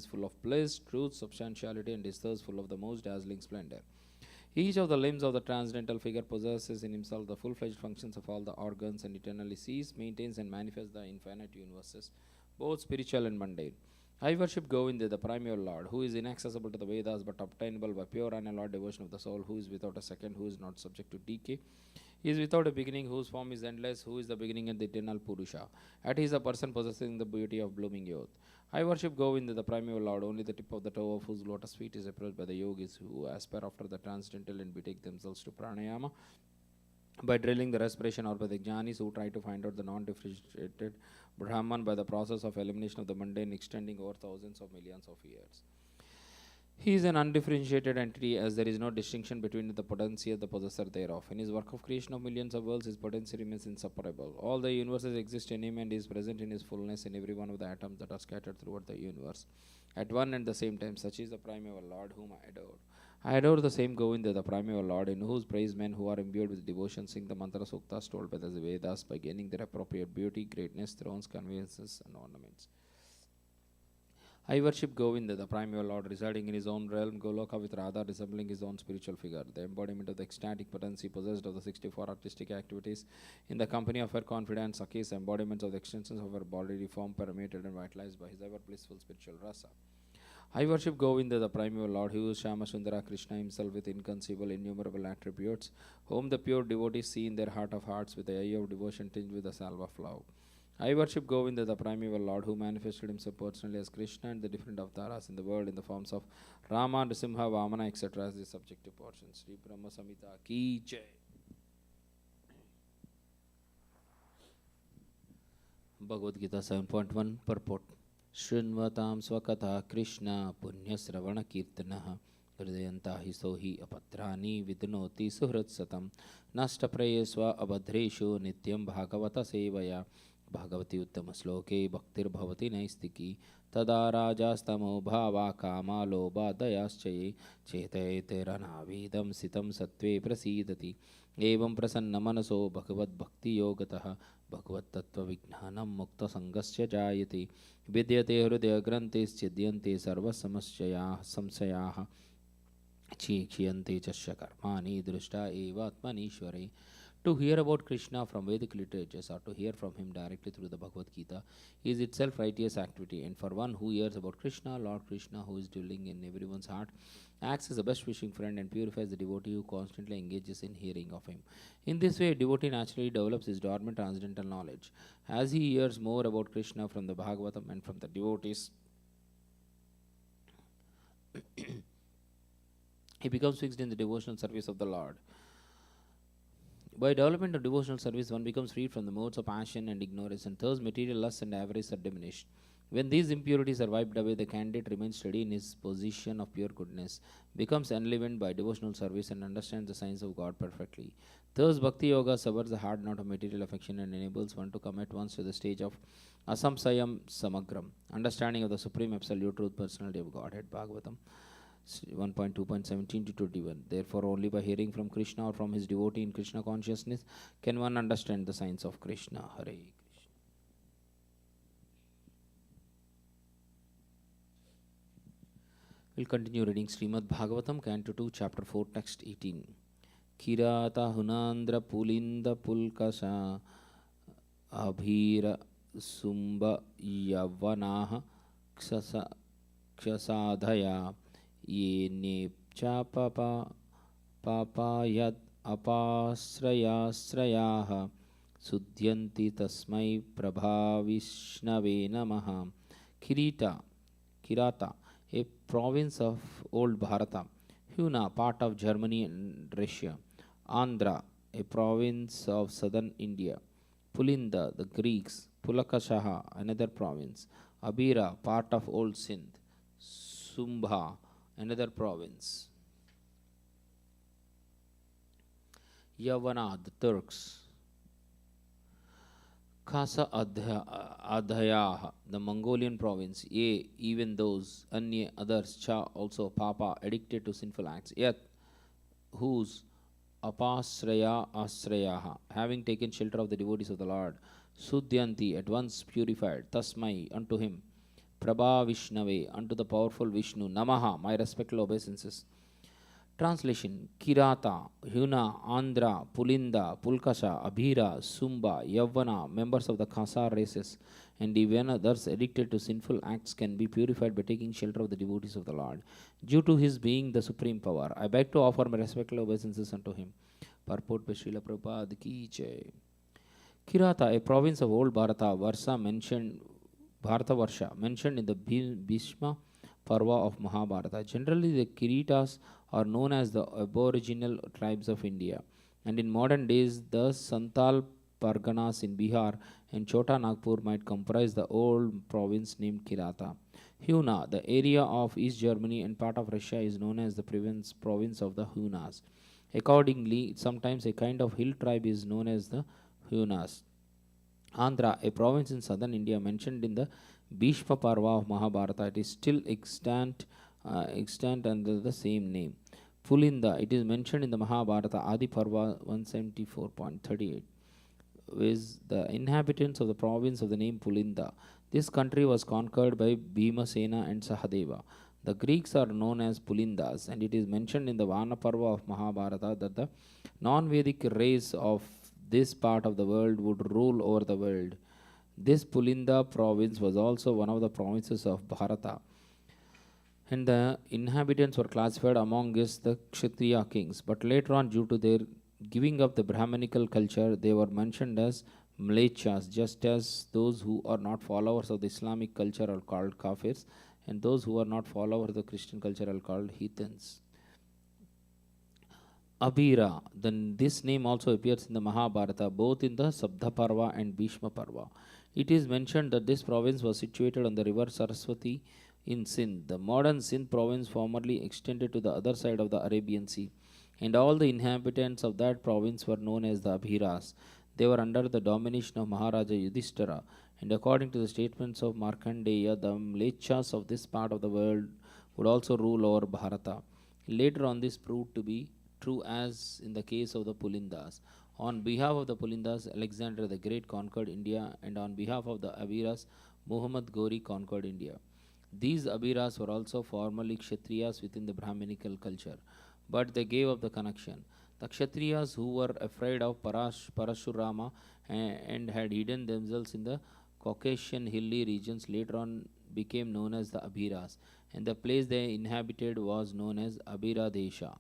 full of bliss, truth, substantiality, and is thus full of the most dazzling splendor. Each of the limbs of the transcendental figure possesses in himself the full-fledged functions of all the organs, and eternally sees, maintains, and manifests the infinite universes, both spiritual and mundane. I worship Govinda, the primeval Lord, who is inaccessible to the Vedas but obtainable by pure and unalloyed devotion of the soul, who is without a second, who is not subject to decay. He is without a beginning, whose form is endless, who is the beginning and the eternal Purusha. At he is a person possessing the beauty of blooming youth. I worship Govinda, the primeval Lord, only the tip of the toe of whose lotus feet is approached by the yogis who aspire after the transcendental and betake themselves to pranayama by drilling the respiration, or by the jnanis who try to find out the non-differentiated Brahman by the process of elimination of the mundane extending over thousands of millions of years. He is an undifferentiated entity, as there is no distinction between the potency and the possessor thereof. In his work of creation of millions of worlds, his potency remains inseparable. All the universes exist in him, and he is present in his fullness in every one of the atoms that are scattered throughout the universe at one and the same time. Such is the primeval Lord whom I adore. I adore the same Govinda, the primeval Lord, in whose praise men who are imbued with devotion sing the mantra suktas told by the Vedas by gaining their appropriate beauty, greatness, thrones, conveniences, and ornaments. I worship Govinda, the primeval Lord, residing in his own realm, Goloka, with Radha resembling his own spiritual figure, the embodiment of the ecstatic potency possessed of the 64 artistic activities, in the company of her confidant Sakis, embodiments of the extensions of her bodily form, permeated and vitalized by his ever blissful spiritual rasa. I worship Govinda, the primeval Lord, who is Shama Sundara Krishna himself with inconceivable, innumerable attributes, whom the pure devotees see in their heart of hearts with the eye of devotion tinged with the salve of love. I worship Govinda, the primeval Lord, who manifested himself personally as Krishna and the different avatars in the world in the forms of Rama, Nrsimha, Vamana, etc. as the subjective portions. Sri Brahma Samhita Ki Jai. Bhagavad Gita 7.1 Purport. Shrinvatam Swakatha Krishna Punya Sravana Kirtanaha Hridayanta hi sohi apadrani vidnoti suhrat satam Nasta prayesva abadreshu nityam bhagavata sevaya Bhagavati uttama sloke bhaktir bhavati naistiki tada rajastamo bhava kama loba dayaschaye chetayate ranavidam sitam satve prasidati evam prasanna manaso bhagavad bhakti yogatah bhagavad tattva vijnanam mukta sangasya jayate vidyate hrudaya grantes chidyante sarva samsayah chikhyante chasya karmani drushta eva atmanishware. To hear about Krishna from Vedic literatures or to hear from him directly through the Bhagavad Gita is itself righteous activity, and for one who hears about Krishna, Lord Krishna, who is dwelling in everyone's heart, acts as a best wishing friend and purifies the devotee who constantly engages in hearing of him. In this way, a devotee naturally develops his dormant transcendental knowledge. As he hears more about Krishna from the Bhagavatam and from the devotees, he becomes fixed in the devotional service of the Lord. By development of devotional service, one becomes freed from the modes of passion and ignorance, and thus material lust and avarice are diminished. When these impurities are wiped away, the candidate remains steady in his position of pure goodness, becomes enlivened by devotional service, and understands the science of God perfectly. Thus, Bhakti Yoga severs the hard knot of material affection and enables one to come at once to the stage of Asamsayam Samagram, understanding of the Supreme Absolute Truth Personality of Godhead. Bhagavatam 1.2.17 to 21. Therefore, only by hearing from Krishna or from his devotee in Krishna consciousness can one understand the science of Krishna. Hare Krishna. We'll continue reading Srimad Bhagavatam, Canto 2, Chapter 4, Text 18. Kirata Hunandra Pulinda Pulkasa Abhira Sumba Yavanaha Kshasadhaya Ye Nepcha Papayat Apasrayasrayaha Sudhyanti Tasmai Prabhavishnave Namaha. Kirata, a province of old Bharata. Huna, part of Germany and Russia. Andhra, a province of southern India. Pulinda, the Greeks. Pulakashaha, another province. Abira, part of old Sindh. Sumbha, another province. Yavana, the Turks. Khasa Adhayaha, the Mongolian province. Ye, even those, Anya, others, Cha, also Papa, addicted to sinful acts. Yet, whose Asrayaha, having taken shelter of the devotees of the Lord. Sudhyanti, at once purified. Tasmai, unto him. Prabha Vishnave, unto the powerful Vishnu. Namaha, my respectful obeisances. Translation: Kirata, Huna, Andhra, Pulinda, Pulkasha, Abhira, Sumba, Yavana, members of the Khasa races, and even others addicted to sinful acts can be purified by taking shelter of the devotees of the Lord. Due to his being the supreme power, I beg to offer my respectful obeisances unto him. Purport by Srila Prabhupada ki jai. Kirata, a province of old Bharata Varsha mentioned in the Bhishma Parva of Mahabharata. Generally, the Kiritas are known as the aboriginal tribes of India, and in modern days, the Santal Parganas in Bihar and Chota Nagpur might comprise the old province named Kirata. Huna, the area of East Germany and part of Russia, is known as the province of the Hunas. Accordingly, sometimes a kind of hill tribe is known as the Hunas. Andhra, a province in southern India mentioned in the Bhishma Parva of Mahabharata, it is still extant under the same name. Pulinda, it is mentioned in the Mahabharata Adi Parva 174.38, with the inhabitants of the province of the name Pulinda. This country was conquered by Bhimasena and Sahadeva. The Greeks are known as Pulindas, and it is mentioned in the Vana Parva of Mahabharata that the non-Vedic race of this part of the world would rule over the world. This Pulinda province was also one of the provinces of Bharata, and the inhabitants were classified amongst the Kshatriya kings. But later on, due to their giving up the Brahmanical culture, they were mentioned as Mlechas, just as those who are not followers of the Islamic culture are called Kafirs, and those who are not followers of the Christian culture are called heathens. Abhira, then this name also appears in the Mahabharata, both in the Sabda Parva and Bhishma Parva. It is mentioned that this province was situated on the river Saraswati in Sindh. The modern Sindh province formerly extended to the other side of the Arabian Sea, and all the inhabitants of that province were known as the Abhiras. They were under the domination of Maharaja Yudhishthira, and according to the statements of Markandeya, the Mlechas of this part of the world would also rule over Bharata. Later on, this proved to be true as in the case of the Pulindas. On behalf of the Pulindas, Alexander the Great conquered India, and on behalf of the Abiras, Muhammad Ghori conquered India. These Abiras were also formerly Kshatriyas within the Brahminical culture, but they gave up the connection. The Kshatriyas who were afraid of Parashurama and had hidden themselves in the Caucasian hilly regions later on became known as the Abiras, and the place they inhabited was known as Abira Desha.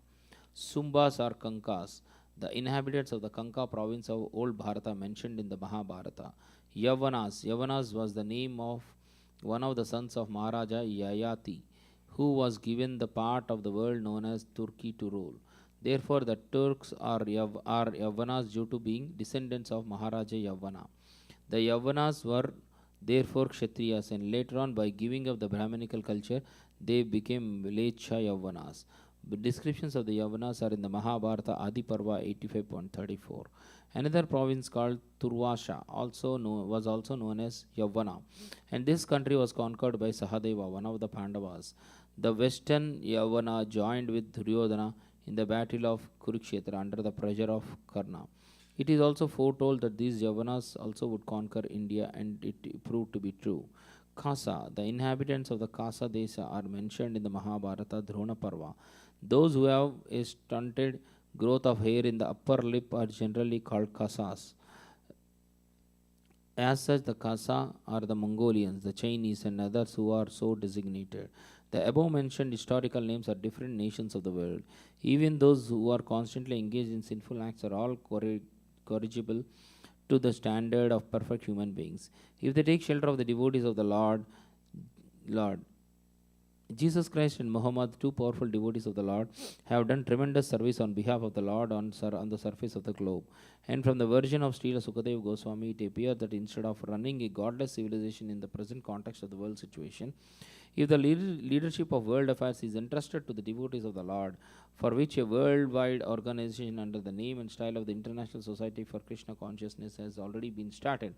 Sumbas or Kankas, the inhabitants of the Kanka province of old Bharata mentioned in the Mahabharata. Yavanas was the name of one of the sons of Maharaja Yayati, who was given the part of the world known as Turkey to rule. Therefore, the Turks are Yavanas due to being descendants of Maharaja Yavana. The Yavanas were therefore Kshatriyas, and later on, by giving up the Brahminical culture, they became Mlecha Yavanas. The descriptions of the Yavanas are in the Mahabharata Adi Parva 85.34. Another province called Turvasha was also known as Yavana, and this country was conquered by Sahadeva, one of the Pandavas. The western Yavana joined with Duryodhana in the battle of Kurukshetra under the pressure of Karna. It is also foretold that these Yavanas also would conquer India, and it proved to be true. Kasa. The inhabitants of the Kasa Desa are mentioned in the Mahabharata Drona Parva. Those who have a stunted growth of hair in the upper lip are generally called Kasas. As such, the Kasa are the Mongolians, the Chinese, and others who are so designated. The above mentioned historical names are different nations of the world. Even those who are constantly engaged in sinful acts are all corrigible to the standard of perfect human beings. If they take shelter of the devotees of the Lord, Jesus Christ and Muhammad, two powerful devotees of the Lord, have done tremendous service on behalf of the Lord on the surface of the globe. And from the version of Srila Sukadeva Goswami, it appears that instead of running a godless civilization in the present context of the world situation, if the leadership of world affairs is entrusted to the devotees of the Lord, for which a worldwide organization under the name and style of the International Society for Krishna Consciousness has already been started,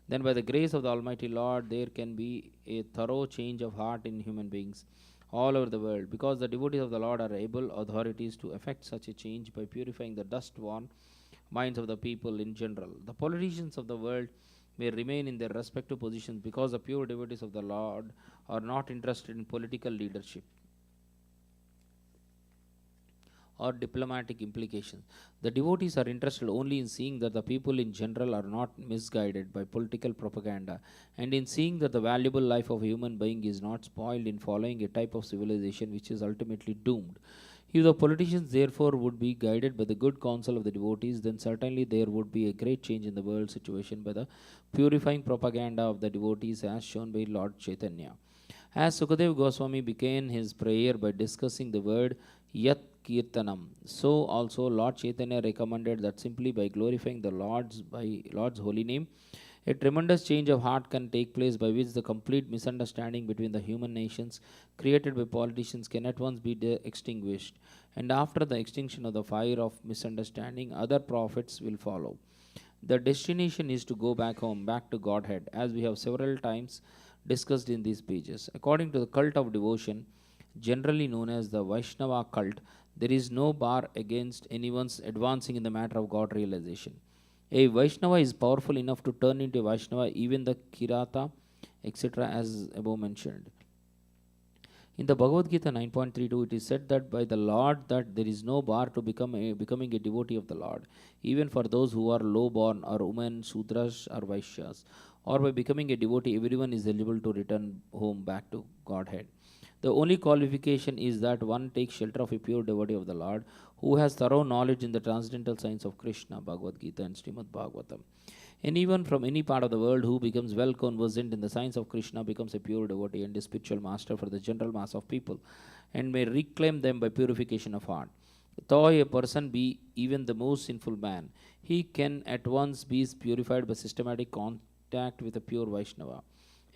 then by the grace of the Almighty Lord, there can be a thorough change of heart in human beings all over the world, because the devotees of the Lord are able authorities to effect such a change by purifying the dust-worn minds of the people in general. The politicians of the world may remain in their respective positions because the pure devotees of the Lord are not interested in political leadership or diplomatic implications. The devotees are interested only in seeing that the people in general are not misguided by political propaganda, and in seeing that the valuable life of a human being is not spoiled in following a type of civilization which is ultimately doomed. If the politicians therefore would be guided by the good counsel of the devotees, then certainly there would be a great change in the world situation by the purifying propaganda of the devotees as shown by Lord Chaitanya. As Sukadeva Goswami began his prayer by discussing the word Yat Kirtanam, so also Lord Chaitanya recommended that simply by glorifying the Lord's holy name, a tremendous change of heart can take place by which the complete misunderstanding between the human nations created by politicians can at once be extinguished, and after the extinction of the fire of misunderstanding, other prophets will follow. The destination is to go back home, back to Godhead, as we have several times discussed in these pages. According to the cult of devotion, generally known as the Vaishnava cult, there is no bar against anyone's advancing in the matter of God realization. A Vaishnava is powerful enough to turn into a Vaishnava, even the Kirata, etc., as above mentioned. In the Bhagavad Gita 9.32, it is said that by the Lord that there is no bar to becoming a devotee of the Lord, even for those who are low-born or women, Sudras or Vaishyas. Or by becoming a devotee, everyone is eligible to return home back to Godhead. The only qualification is that one takes shelter of a pure devotee of the Lord who has thorough knowledge in the transcendental science of Krishna, Bhagavad Gita and Srimad Bhagavatam. Anyone from any part of the world who becomes well conversant in the science of Krishna becomes a pure devotee and a spiritual master for the general mass of people, and may reclaim them by purification of heart. Though a person be even the most sinful man, he can at once be purified by systematic contact with a pure Vaishnava.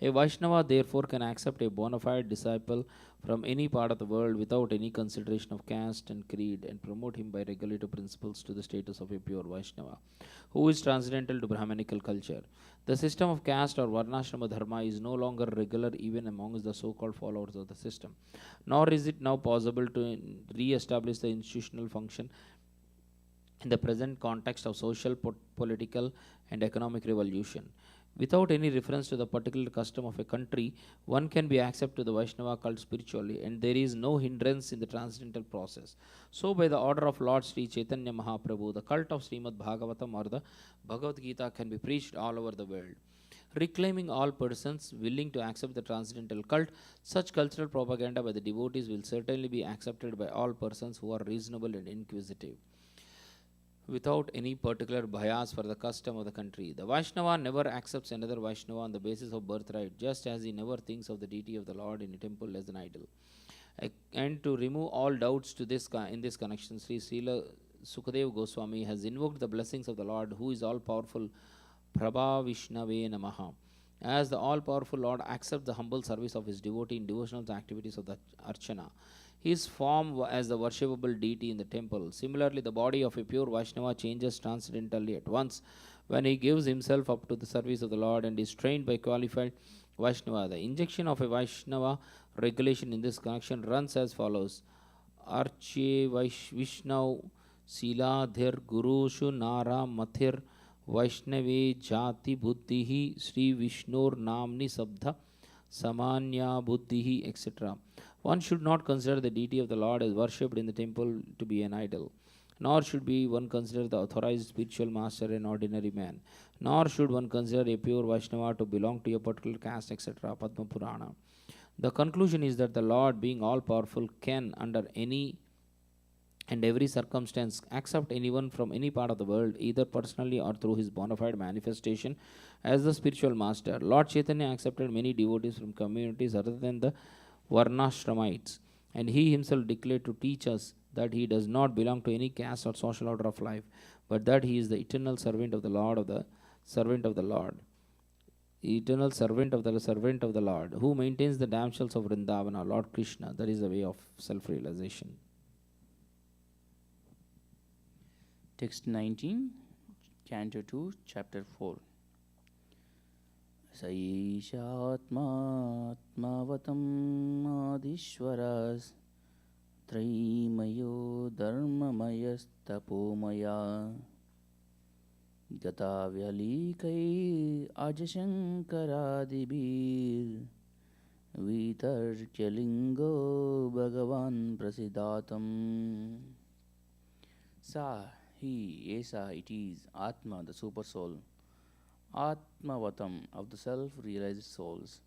A Vaishnava therefore can accept a bona fide disciple from any part of the world without any consideration of caste and creed, and promote him by regulative principles to the status of a pure Vaishnava, who is transcendental to Brahmanical culture. The system of caste or Varnashrama Dharma is no longer regular even amongst the so-called followers of the system, nor is it now possible to re-establish the institutional function in the present context of social, political and economic revolution. Without any reference to the particular custom of a country, one can be accepted to the Vaishnava cult spiritually, and there is no hindrance in the transcendental process. So, by the order of Lord Sri Chaitanya Mahaprabhu, the cult of Srimad Bhagavatam or the Bhagavad Gita can be preached all over the world. Reclaiming all persons willing to accept the transcendental cult, such cultural propaganda by the devotees will certainly be accepted by all persons who are reasonable and inquisitive, without any particular bias for the custom of the country. The Vaishnava never accepts another Vaishnava on the basis of birthright, just as he never thinks of the deity of the Lord in a temple as an idol. And to remove all doubts to this in this connection, Srila Sukadeva Goswami has invoked the blessings of the Lord, who is all-powerful, Prabha Vishnave Namaha. As the all-powerful Lord accepts the humble service of his devotee in devotional activities of the Archana, his form as the worshipable deity in the temple. Similarly, the body of a pure Vaishnava changes transcendentally at once when he gives himself up to the service of the Lord and is trained by qualified Vaishnava. The injection of a Vaishnava regulation in this connection runs as follows: Arche Vishnav Siladhir Gurushu Nara Mathir Vaishnave Jati Buddhihi Sri Vishnur Namni Sabdha Samanya Buddhihi, etc. One should not consider the deity of the Lord as worshipped in the temple to be an idol. Nor should be one consider the authorized spiritual master an ordinary man. Nor should one consider a pure Vaishnava to belong to a particular caste, etc. Padma Purana. The conclusion is that the Lord, being all powerful, can, under any and every circumstance, accept anyone from any part of the world, either personally or through his bona fide manifestation as the spiritual master. Lord Chaitanya accepted many devotees from communities other than the Varnashramites, and he himself declared to teach us that he does not belong to any caste or social order of life, but that he is the eternal servant of the Lord of the servant of the Lord. Eternal servant of the Lord, who maintains the damsels of Vrindavana, Lord Krishna. That is the way of self-realization. Text 19, Canto 2, Chapter 4. Saishatmatmavatam adishwaras Traimayo dharmamayastapomaya Gatavyalikai ajashankaradibir Vitarkyalingo Bhagavan Prasidatam. Sa, he, Esa, it is, Atma, the super soul, Atmavatam, of the self-realized souls,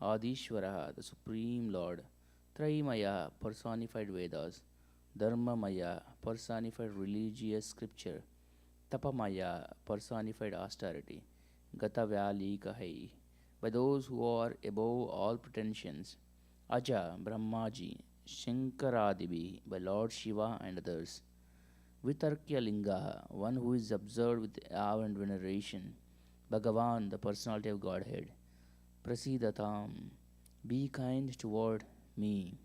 Adishwara, the supreme Lord, Traimaya, personified Vedas, Dharmamaya, personified religious scripture, Tapamaya, personified austerity, Gatavyali Kahai, by those who are above all pretensions, Aja, Brahmaji, Shankaradibi, by Lord Shiva and others, Vitarkya Linga, one who is observed with awe and veneration, Bhagavan, the personality of Godhead, Prasidatam, be kind toward me.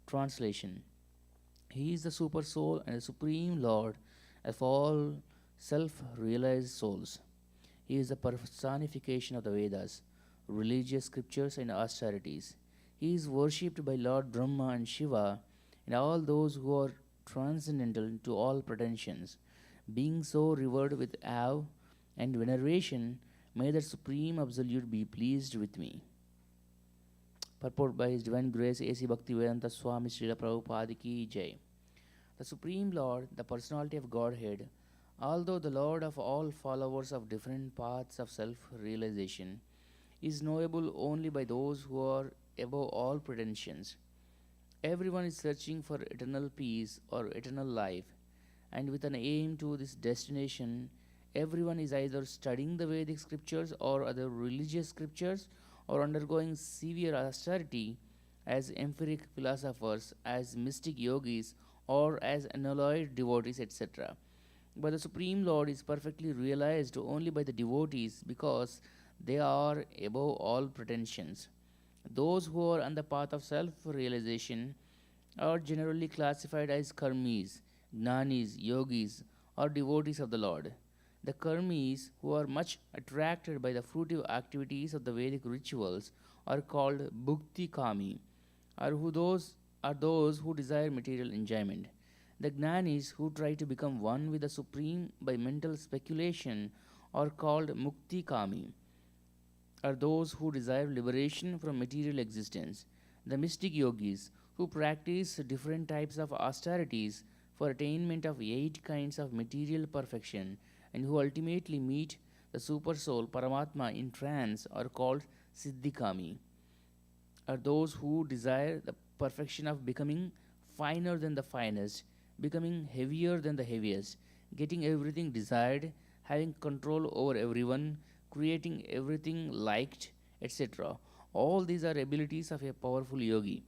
Translation. He is the super soul and the supreme Lord of all self-realized souls. He is the personification of the Vedas, religious scriptures and austerities. He is worshipped by Lord Brahma and Shiva and all those who are transcendental to all pretensions. Being so revered with awe and veneration, may the Supreme Absolute be pleased with me. Purport by His Divine Grace A.C. Bhaktivedanta Swami Srila Prabhupada Ki Jai. The Supreme Lord, the personality of Godhead, although the Lord of all followers of different paths of self-realization, is knowable only by those who are above all pretensions. Everyone is searching for eternal peace or eternal life, and with an aim to this destination, everyone is either studying the Vedic scriptures or other religious scriptures or undergoing severe austerity as empiric philosophers, as mystic yogis, or as unalloyed devotees, etc. But the Supreme Lord is perfectly realized only by the devotees because they are above all pretensions. Those who are on the path of self-realization are generally classified as karmis, jnanis, yogis, or devotees of the Lord. The karmis, who are much attracted by the fruitive activities of the Vedic rituals, are called bhukti kami, those who desire material enjoyment. The jnanis, who try to become one with the Supreme by mental speculation, are called mukti kami, those who desire liberation from material existence. The mystic yogis, who practice different types of austerities for attainment of 8 kinds of material perfection and who ultimately meet the super soul Paramatma in trance, are called siddhikami, those who desire the perfection of becoming finer than the finest, becoming heavier than the heaviest, getting everything desired, having control over everyone, creating everything liked, etc. All these are abilities of a powerful yogi.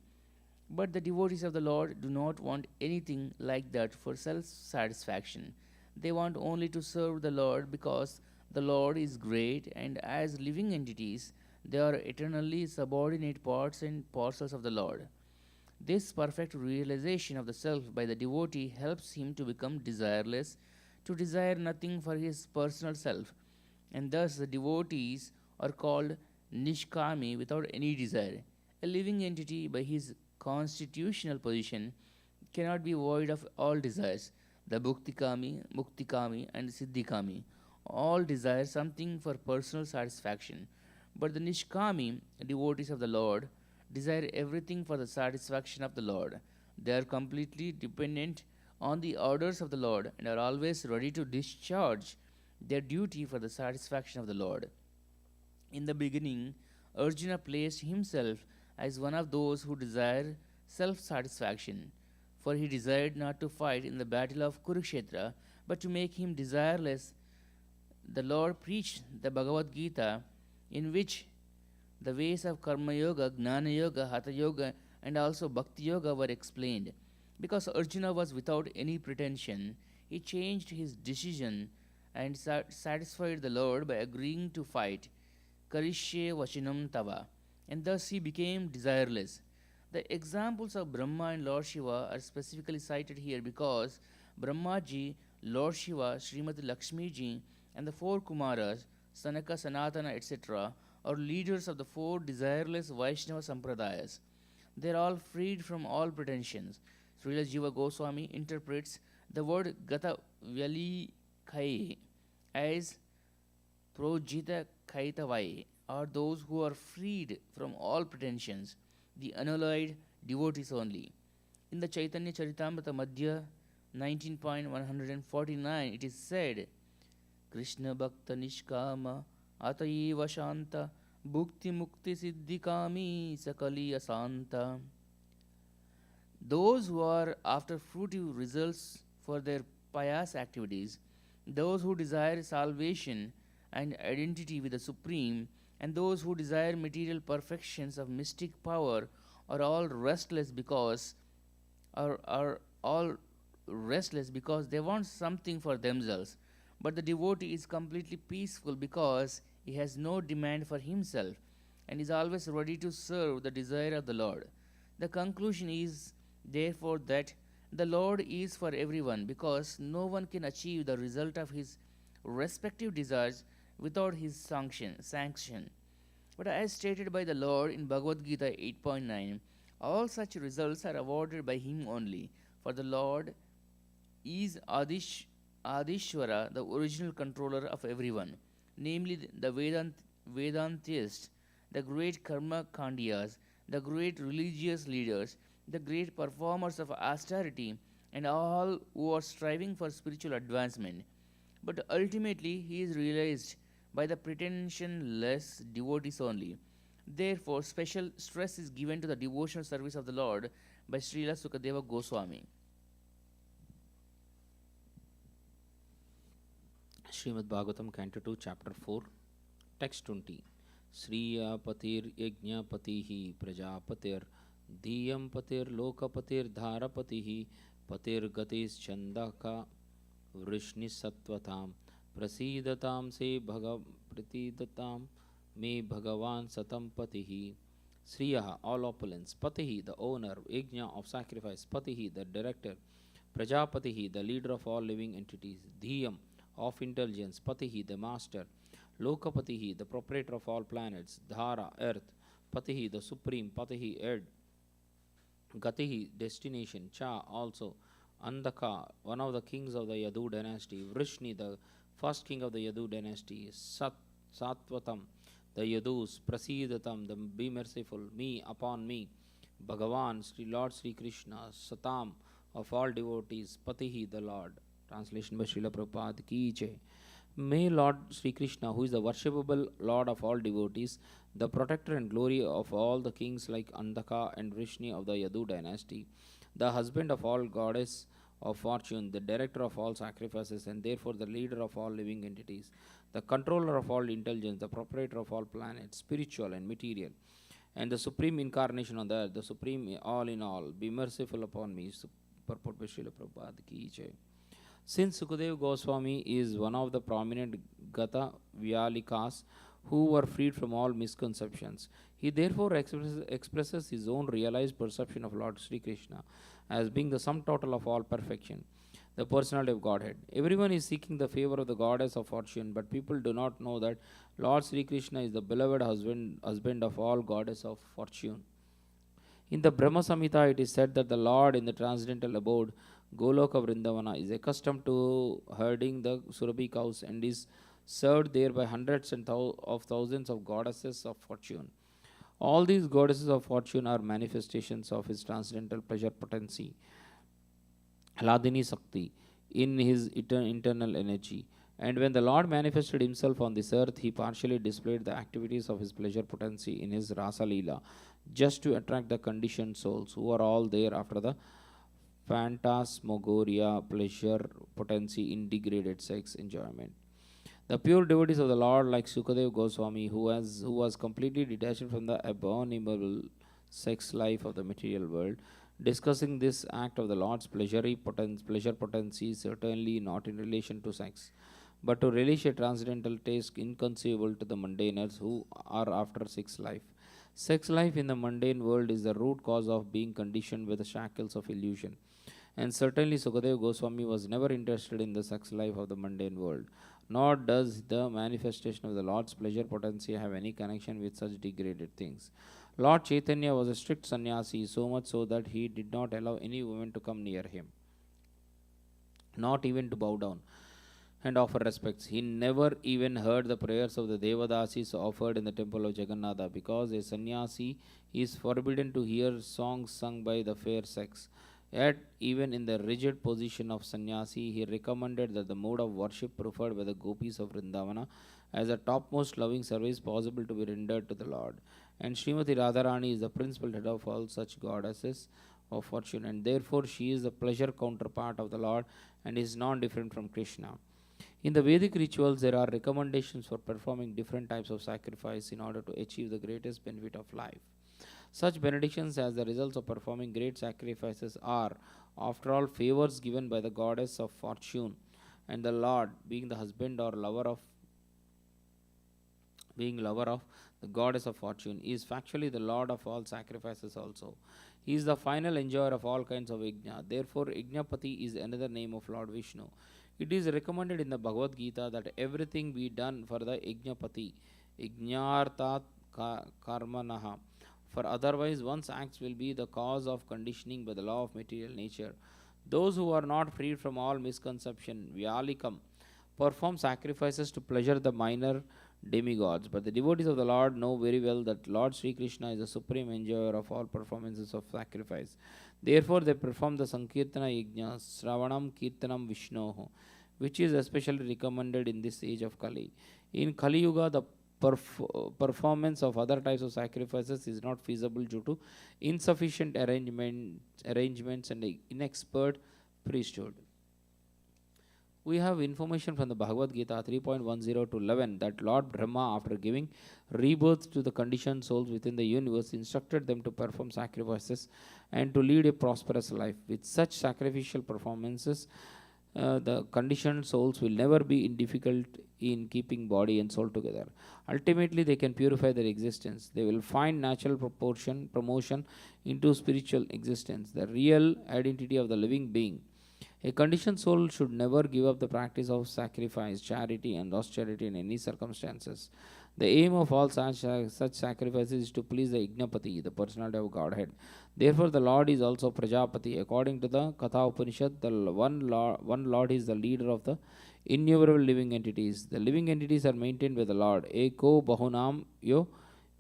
But the devotees of the Lord do not want anything like that for self-satisfaction. They want only to serve the Lord because the Lord is great, and as living entities, they are eternally subordinate parts and parcels of the Lord. This perfect realization of the self by the devotee helps him to become desireless, to desire nothing for his personal self, and thus the devotees are called nishkami, without any desire. A living entity, by his constitutional position, cannot be void of all desires. The bhuktikami, muktikami, and siddhikami all desire something for personal satisfaction, But the Nishkami, devotees of the Lord, desire everything for the satisfaction of the Lord. They are completely dependent on the orders of the Lord and are always ready to discharge their duty for the satisfaction of the Lord. In the beginning, Arjuna placed himself as one of those who desire self satisfaction, for he desired not to fight in the battle of Kurukshetra, but to make him desireless. The Lord preached the Bhagavad Gita, in which the ways of Karma Yoga, Gnana Yoga, Hatha Yoga, and also Bhakti Yoga were explained. Because Arjuna was without any pretension, he changed his decision and satisfied the Lord by agreeing to fight Karishye Vachinam Tava, and thus he became desireless. The examples of Brahma and Lord Shiva are specifically cited here because Brahmaji, Lord Shiva, Srimati Lakshmi ji, and the four Kumaras, Sanaka, Sanatana, etc., are leaders of the four desireless Vaishnava Sampradayas. They are all freed from all pretensions. Srila Jiva Goswami interprets the word Gata Vyalikai as Projita Kaitavai, are those who are freed from all pretensions, the unalloyed devotees only. In the Chaitanya Charitamrita Madhya 19.149, it is said, Krishna Bhakta Nishkama Ataiva Shanta Bhukti Mukti Siddhikami Sakali Asanta. Those who are after fruitive results for their pious activities, those who desire salvation and identity with the Supreme, and those who desire material perfections of mystic power are all restless because are all restless because they want something for themselves. But the devotee is completely peaceful because he has no demand for himself and is always ready to serve the desire of the Lord. The conclusion is therefore that the Lord is for everyone because no one can achieve the result of his respective desires without his sanction. But as stated by the Lord in Bhagavad Gita 8.9, all such results are awarded by him only, for the Lord is Adishwara, the original controller of everyone, namely the Vedantists, the great Karma Kandiyas, the great religious leaders, the great performers of austerity, and all who are striving for spiritual advancement. But ultimately, he is realized by the pretensionless devotees only. Therefore, special stress is given to the devotional service of the Lord by Srila Sukadeva Goswami. Srimad Bhagavatam, Canto 2, Chapter 4, Text 20. Sriya Patir Yajna Patihi Prajapatir Diyam Patir Lokapatir Dharapatihi Patir Gatis Chandaka Vrishni Sattvatam Prasidatam Se Bhaga Pratidatam Me Bhagavan Satam Patihi. Sriyaha, all opulence, Patihi, the owner, Yajna of sacrifice, Patihi, the director, Prajapatihi, the leader of all living entities, Dhiyam, of intelligence, Patihi, the master, Lokapatihi, the proprietor of all planets, Dhara, earth, Patihi, the supreme, Patihi, earth, Gatihi, destination, Cha, also, Andaka, one of the kings of the Yadu dynasty, Vrishni, the first king of the Yadu dynasty, Satvatam, the Yadus, Prasidatam, the be merciful, me, upon me, Bhagavan, Lord Sri Krishna, Satam, of all devotees, Patihi, the Lord. Translation by Srila Prabhupada ki jai. May Lord Sri Krishna, who is the worshipable Lord of all devotees, the protector and glory of all the kings like Andaka and Vrishni of the Yadu dynasty, the husband of all goddess of fortune, the director of all sacrifices, and therefore the leader of all living entities, the controller of all intelligence, the proprietor of all planets, spiritual and material, and the supreme incarnation on the earth, the supreme all in all, be merciful upon me. Purport by Srila Prabhupada ki jai. Since Sukadeva Goswami is one of the prominent Gata Vyalikas who were freed from all misconceptions, he therefore expresses his own realized perception of Lord Sri Krishna as being the sum total of all perfection, the personality of Godhead. Everyone is seeking the favor of the goddess of fortune, but people do not know that Lord Sri Krishna is the beloved husband of all goddess of fortune. In the Brahma Samhita, it is said that the Lord in the transcendental abode, Goloka Vrindavana, is accustomed to herding the Surabhi cows and is served there by hundreds and of thousands of goddesses of fortune. All these goddesses of fortune are manifestations of his transcendental pleasure potency, Hladini Sakti, in his internal energy. And when the Lord manifested himself on this earth, he partially displayed the activities of his pleasure potency in his Rasa Leela, just to attract the conditioned souls who are all there after the phantasmagoria, pleasure potency in degraded sex enjoyment. The pure devotees of the Lord, like Sukadev Goswami, who was completely detached from the abominable sex life of the material world, discussing this act of the Lord's pleasure potency, certainly not in relation to sex, but to relish a transcendental taste inconceivable to the mundaners who are after sex life. Sex life in the mundane world is the root cause of being conditioned with the shackles of illusion. And certainly Sukadev Goswami was never interested in the sex life of the mundane world, nor does the manifestation of the Lord's pleasure potency have any connection with such degraded things. Lord Chaitanya was a strict sannyasi, so much so that he did not allow any woman to come near him, not even to bow down and offer respects. He never even heard the prayers of the Devadasis offered in the temple of Jagannatha, because a sannyasi is forbidden to hear songs sung by the fair sex. Yet, even in the rigid position of sannyasi, he recommended that the mode of worship preferred by the gopis of Vrindavana as the topmost loving service possible to be rendered to the Lord. And Srimati Radharani is the principal head of all such goddesses of fortune, and therefore she is the pleasure counterpart of the Lord and is non different from Krishna. In the Vedic rituals, there are recommendations for performing different types of sacrifice in order to achieve the greatest benefit of life. Such benedictions as the results of performing great sacrifices are, after all, favors given by the goddess of fortune, and the Lord, being the husband or lover of the goddess of fortune, is factually the Lord of all sacrifices also. He is the final enjoyer of all kinds of yajna. Therefore, Yajnapati is another name of Lord Vishnu. It is recommended in the Bhagavad Gita that everything be done for the Yajnapati, Yajnartat Karmanaha, for otherwise one's acts will be the cause of conditioning by the law of material nature. Those who are not freed from all misconception, Vyalikam, perform sacrifices to pleasure the minor demigods. But the devotees of the Lord know very well that Lord Sri Krishna is the supreme enjoyer of all performances of sacrifice. Therefore, they perform the Sankirtana Yajna, Sravanam Kirtanam Vishnoho, which is especially recommended in this age of Kali. In Kali Yuga, the performance of other types of sacrifices is not feasible due to insufficient arrangements and inexpert priesthood. We have information from the Bhagavad Gita 3.10 to 11 that Lord Brahma, after giving rebirth to the conditioned souls within the universe, instructed them to perform sacrifices and to lead a prosperous life. With such sacrificial performances, the conditioned souls will never be in difficult in keeping body and soul together. Ultimately, they can purify their existence. They will find natural promotion into spiritual existence, the real identity of the living being. A conditioned soul should never give up the practice of sacrifice, charity, and austerity in any circumstances. The aim of all such sacrifices is to please the Ignapati, the personality of Godhead. Therefore, the Lord is also Prajapati. According to the Katha Upanishad, the one Lord is the leader of the innumerable living entities. The living entities are maintained by the Lord. Eko Bahunam Yo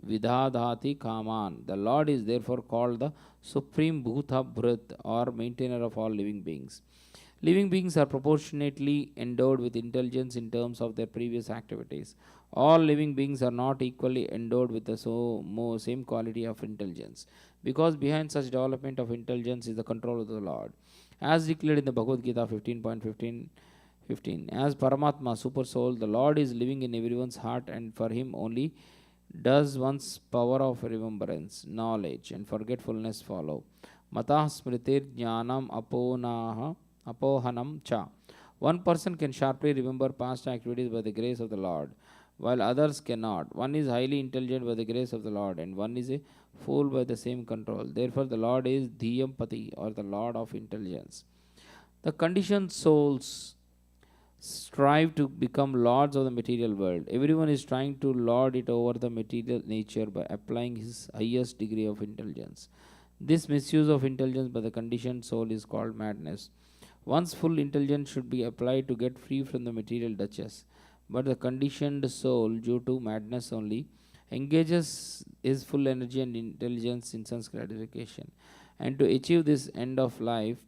Vidhadhati Kaman. The Lord is therefore called the Supreme Bhuta Bhrit, or maintainer of all living beings. Living beings are proportionately endowed with intelligence in terms of their previous activities. All living beings are not equally endowed with the same quality of intelligence, because behind such development of intelligence is the control of the Lord. As declared in the Bhagavad Gita 15.15, as Paramatma, Super Soul, the Lord is living in everyone's heart, and for him only does one's power of remembrance, knowledge, and forgetfulness follow. Matah smritir jnanam apohanam cha. One person can sharply remember past activities by the grace of the Lord, while others cannot. One is highly intelligent by the grace of the Lord, and one is a fool by the same control. Therefore, the Lord is Dhiyampati, or the Lord of intelligence. The conditioned souls strive to become lords of the material world. Everyone is trying to lord it over the material nature by applying his highest degree of intelligence. This misuse of intelligence by the conditioned soul is called madness. One's full intelligence should be applied to get free from the material duchess. but the conditioned soul, due to madness only, engages his full energy and intelligence in sense gratification. And to achieve this end of life,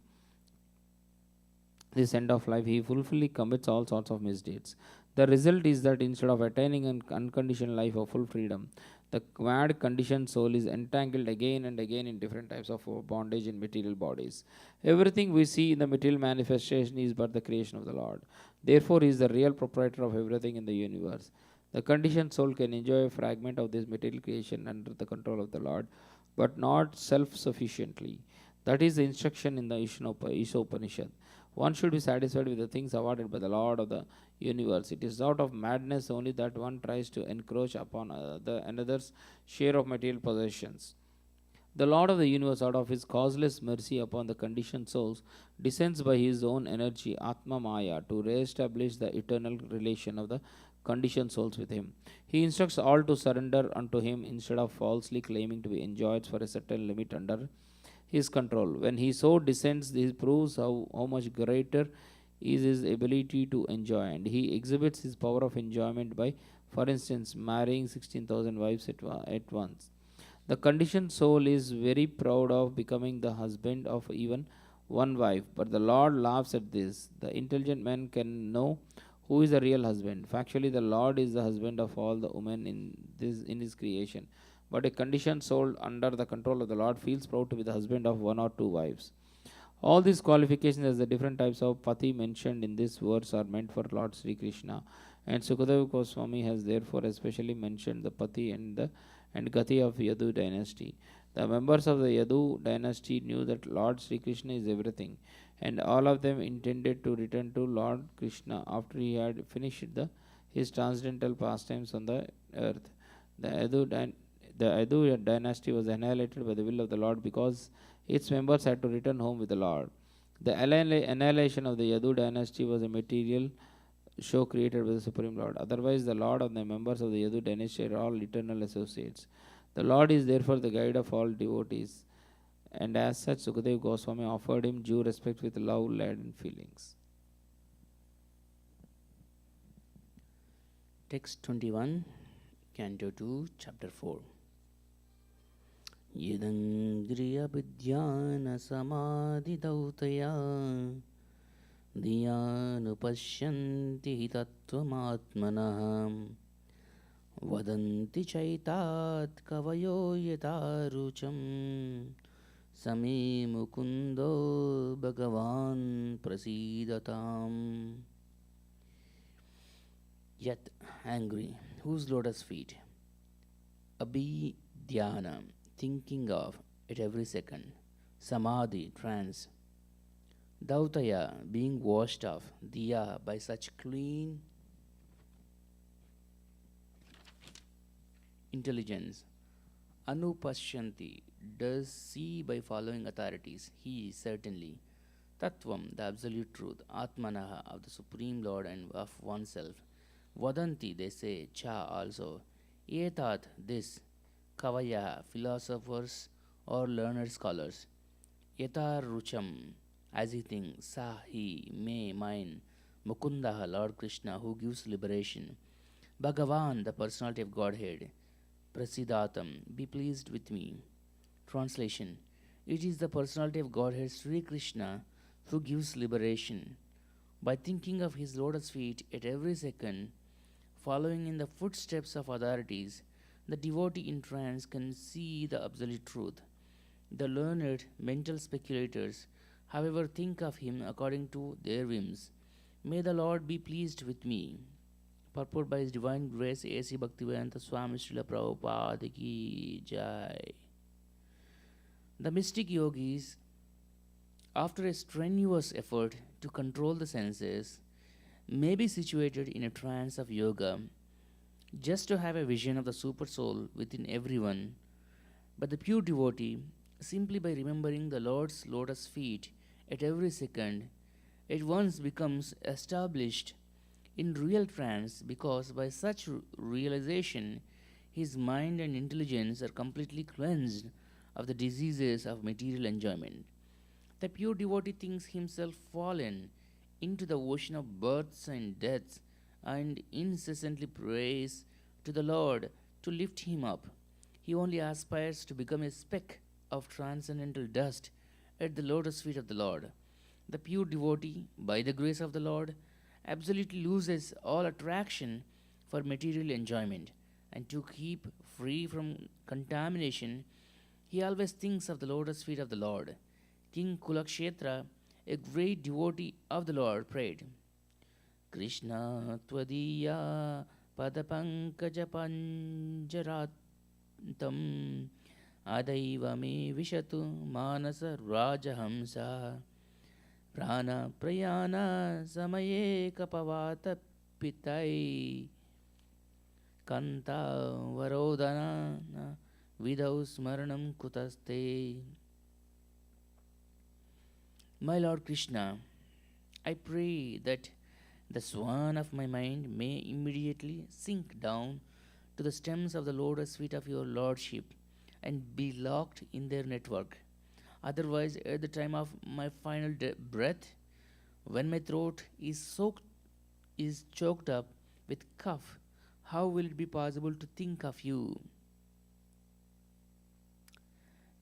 he fully commits all sorts of misdeeds. The result is that instead of attaining an unconditioned life of full freedom, the mad conditioned soul is entangled again and again in different types of bondage in material bodies. Everything we see in the material manifestation is but the creation of the Lord. Therefore, he is the real proprietor of everything in the universe. The conditioned soul can enjoy a fragment of this material creation under the control of the Lord, but not self sufficiently. That is the instruction in the Isha Upanishad. One should be satisfied with the things awarded by the Lord of the universe. It is out of madness only that one tries to encroach upon another's share of material possessions. The Lord of the universe, out of his causeless mercy upon the conditioned souls, descends by his own energy, Atma Maya, to re-establish the eternal relation of the conditioned souls with him. He instructs all to surrender unto him instead of falsely claiming to be enjoyed for a certain limit under his control. When he so descends, this proves how much greater is his ability to enjoy, and he exhibits his power of enjoyment by, for instance, marrying 16,000 wives at once. The conditioned soul is very proud of becoming the husband of even one wife, but the Lord laughs at this. The intelligent man can know who is the real husband. Factually, the Lord is the husband of all the women in his creation. But a conditioned soul under the control of the Lord feels proud to be the husband of one or two wives. All these qualifications as the different types of pati mentioned in this verse are meant for Lord Sri Krishna, and Sukadeva Goswami has therefore especially mentioned the pati and gati of Yadu dynasty. The members of the Yadu dynasty knew that Lord Sri Krishna is everything, and all of them intended to return to Lord Krishna after he had finished his transcendental pastimes on the earth. The Yadu dynasty was annihilated by the will of the Lord because its members had to return home with the Lord. The annihilation of the Yadu dynasty was a material show created by the Supreme Lord. Otherwise, the Lord and the members of the Yadu dynasty are all eternal associates. The Lord is therefore the guide of all devotees, and as such, Sukadeva Goswami offered him due respect with love-laden feelings. Text 21, Canto 2, Chapter 4. यदङ्ग्रियविद्यानसमाधिदौतया धियानुपश्यन्ति हि तत्त्वमात्मनः वदन्ति चैतात् कवयो यथारुचं समे मुकुन्दो भगवान् प्रसीदताम्. Yet angry, whose lotus feet? Abhidhyana, thinking of at every second. Samadhi, trance. Dautaya, being washed off. Diya, by such clean intelligence. Anupashyanti, does see by following authorities. He, certainly. Tattvam, the absolute truth. Atmanaha, of the Supreme Lord and of oneself. Vadanti, they say. Cha, also. Etat, this. Kavaya, philosophers or learned scholars. Yatar rucham, as he thinks. Sa, he, may, mine. Mukundaha, Lord Krishna, who gives liberation. Bhagavan, the personality of Godhead. Prasidatam, be pleased with me. Translation. It is the personality of Godhead Sri Krishna who gives liberation. By thinking of his lotus feet at every second, following in the footsteps of authorities, the devotee in trance can see the absolute truth. The learned mental speculators, however, think of him according to their whims. May the Lord be pleased with me. Purport by His Divine Grace A.C. Bhaktivedanta Swami Srila Prabhupada Ki Jai. The mystic yogis, after a strenuous effort to control the senses, may be situated in a trance of yoga just to have a vision of the super soul within everyone. But the pure devotee, simply by remembering the Lord's lotus feet at every second, at once becomes established in real trance, because by such realization his mind and intelligence are completely cleansed of the diseases of material enjoyment. The pure devotee thinks himself fallen into the ocean of births and deaths and incessantly prays to the Lord to lift him up. He only aspires to become a speck of transcendental dust at the lotus feet of the Lord. The pure devotee, by the grace of the Lord, absolutely loses all attraction for material enjoyment, and to keep free from contamination, he always thinks of the lotus feet of the Lord. King Kulakshetra, a great devotee of the Lord, prayed, Krishna Tvadiya Padapankaja Panjaratam Adaiva me Vishatu Manasa Rajahamsa Prana Prayana Samaye Kapavata Pitai Kanta Varodana Vidau Smaranam Kutaste. My Lord Krishna, I pray that the swan of my mind may immediately sink down to the stems of the lotus feet of your Lordship and be locked in their network. Otherwise, at the time of my final breath, when my throat is choked up with cough, how will it be possible to think of you?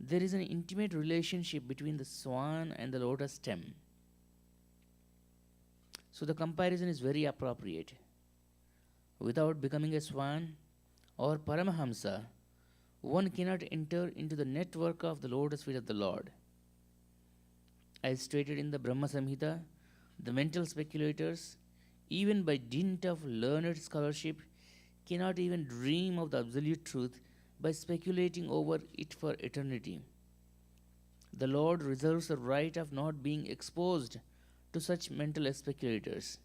There is an intimate relationship between the swan and the lotus stem. So the comparison is very appropriate. Without becoming a swan or Paramahamsa, one cannot enter into the network of the lotus feet of the Lord. As stated in the Brahma Samhita, the mental speculators, even by dint of learned scholarship, cannot even dream of the absolute truth by speculating over it for eternity. The Lord reserves the right of not being exposed to such mental speculators.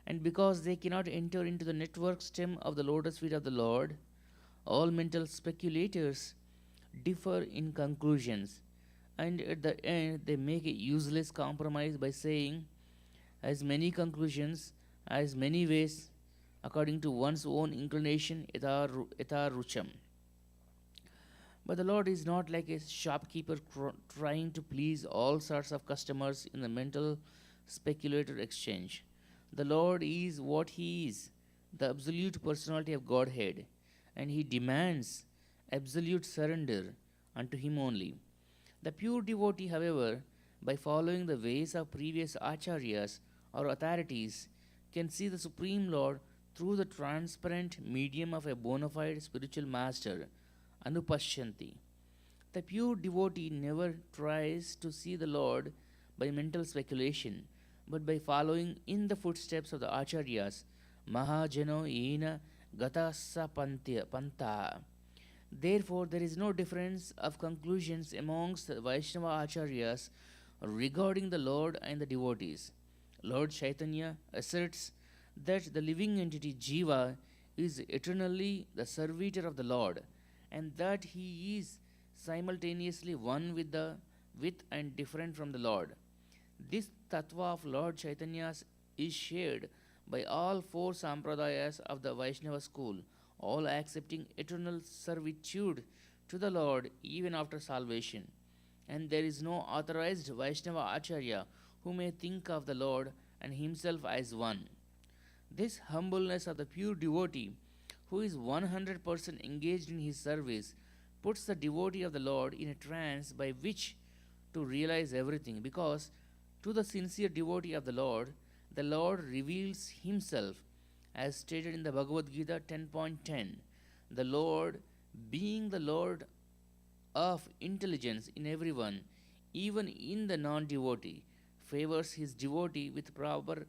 And because they cannot enter into the network stem of the lotus feet of the Lord, all mental speculators differ in conclusions, and at the end they make a useless compromise by saying, as many conclusions, as many ways, according to one's own inclination, yatha rucham. But the Lord is not like a shopkeeper trying to please all sorts of customers in the mental speculator exchange. The Lord is what He is, the absolute personality of Godhead, and He demands absolute surrender unto Him only. The pure devotee, however, by following the ways of previous acharyas or authorities, can see the Supreme Lord through the transparent medium of a bona fide spiritual master, Anupashyanti. The pure devotee never tries to see the Lord by mental speculation, but by following in the footsteps of the acharyas, Mahajano Ena Gatasa Panta. Therefore, there is no difference of conclusions amongst the Vaishnava acharyas regarding the Lord and the devotees. Lord Chaitanya asserts that the living entity Jiva is eternally the servitor of the Lord, and that he is simultaneously one with and different from the Lord. This tattva of Lord Chaitanya's is shared by all four sampradayas of the Vaishnava school, all accepting eternal servitude to the Lord even after salvation. And there is no authorized Vaishnava acharya who may think of the Lord and himself as one. This humbleness of the pure devotee, who is 100% engaged in his service, puts the devotee of the Lord in a trance by which to realize everything, because to the sincere devotee of the Lord reveals himself, as stated in the Bhagavad Gita 10.10. The Lord, being the Lord of intelligence in everyone, even in the non-devotee, favors his devotee with proper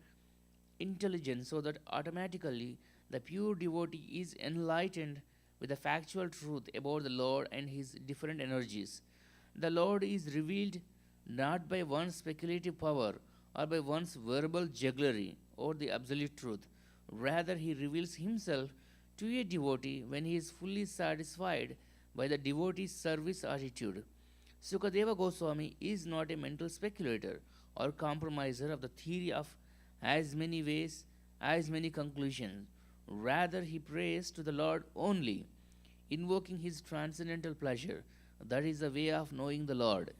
intelligence, so that automatically the pure devotee is enlightened with the factual truth about the Lord and his different energies. The Lord is revealed not by one's speculative power or by one's verbal jugglery or the absolute truth. Rather, he reveals himself to a devotee when he is fully satisfied by the devotee's service attitude. Sukadeva Goswami is not a mental speculator or compromiser of the theory of as many ways, as many conclusions. Rather, he prays to the Lord only, invoking his transcendental pleasure. That is the way of knowing the Lord.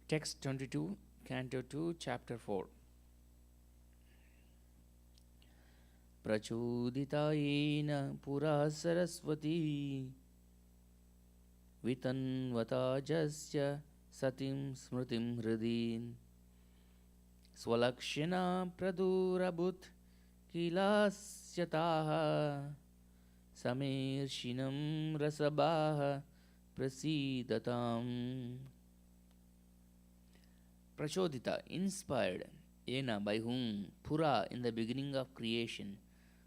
Text 22, Canto 2, Chapter 4. प्रचोदितायेन पुरा सरस्वती वितन्वताजस्य सतीं स्मृतिं हृदि स्वलक्षणा प्रदूरभूत् किलास्यताः समेर्षिणं रसभाः प्रसीदताम्. Prachodita, inspired, Yena, by whom, Pura, in the beginning of creation,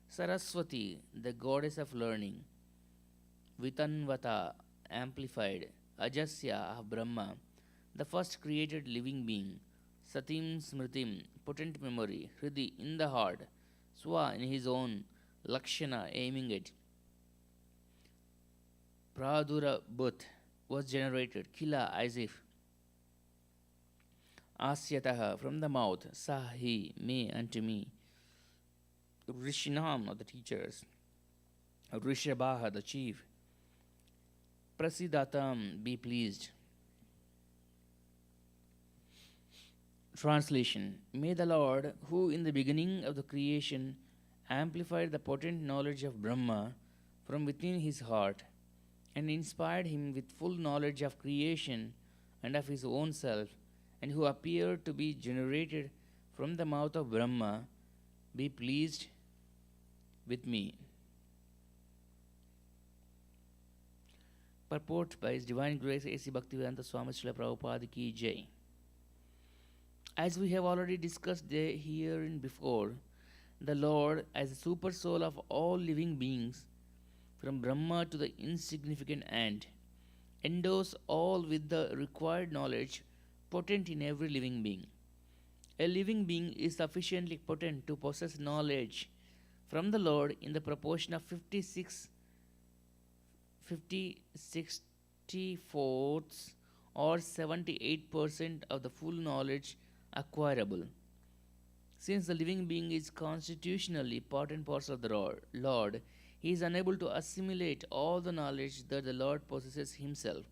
Saraswati, the goddess of learning, Vitanvata, amplified, Ajasya of Brahma, the first created living being, Satim Smritim, potent memory, Hridi, in the heart, Swa, in his own, Lakshana, aiming at, Pradura Bhuth, was generated, Kila, as if, Asyataha, from the mouth, Sahi, me, unto me, Rishinam, of the teachers, Rishabhaha, the chief, Prasidatam, be pleased. Translation. May the Lord, who in the beginning of the creation amplified the potent knowledge of Brahma from within his heart and inspired him with full knowledge of creation and of his own self, and who appeared to be generated from the mouth of Brahma, be pleased with me. Purport by His Divine Grace A.C. Bhaktivedanta Swami Srila Prabhupada Ki Jai. As we have already discussed herein before, the Lord, as the super soul of all living beings, from Brahma to the insignificant ant, endows all with the required knowledge potent in every living being. A living being is sufficiently potent to possess knowledge from the Lord in the proportion of 64ths or 78% of the full knowledge acquirable. Since the living being is constitutionally part and parcel of the Lord, he is unable to assimilate all the knowledge that the Lord possesses himself.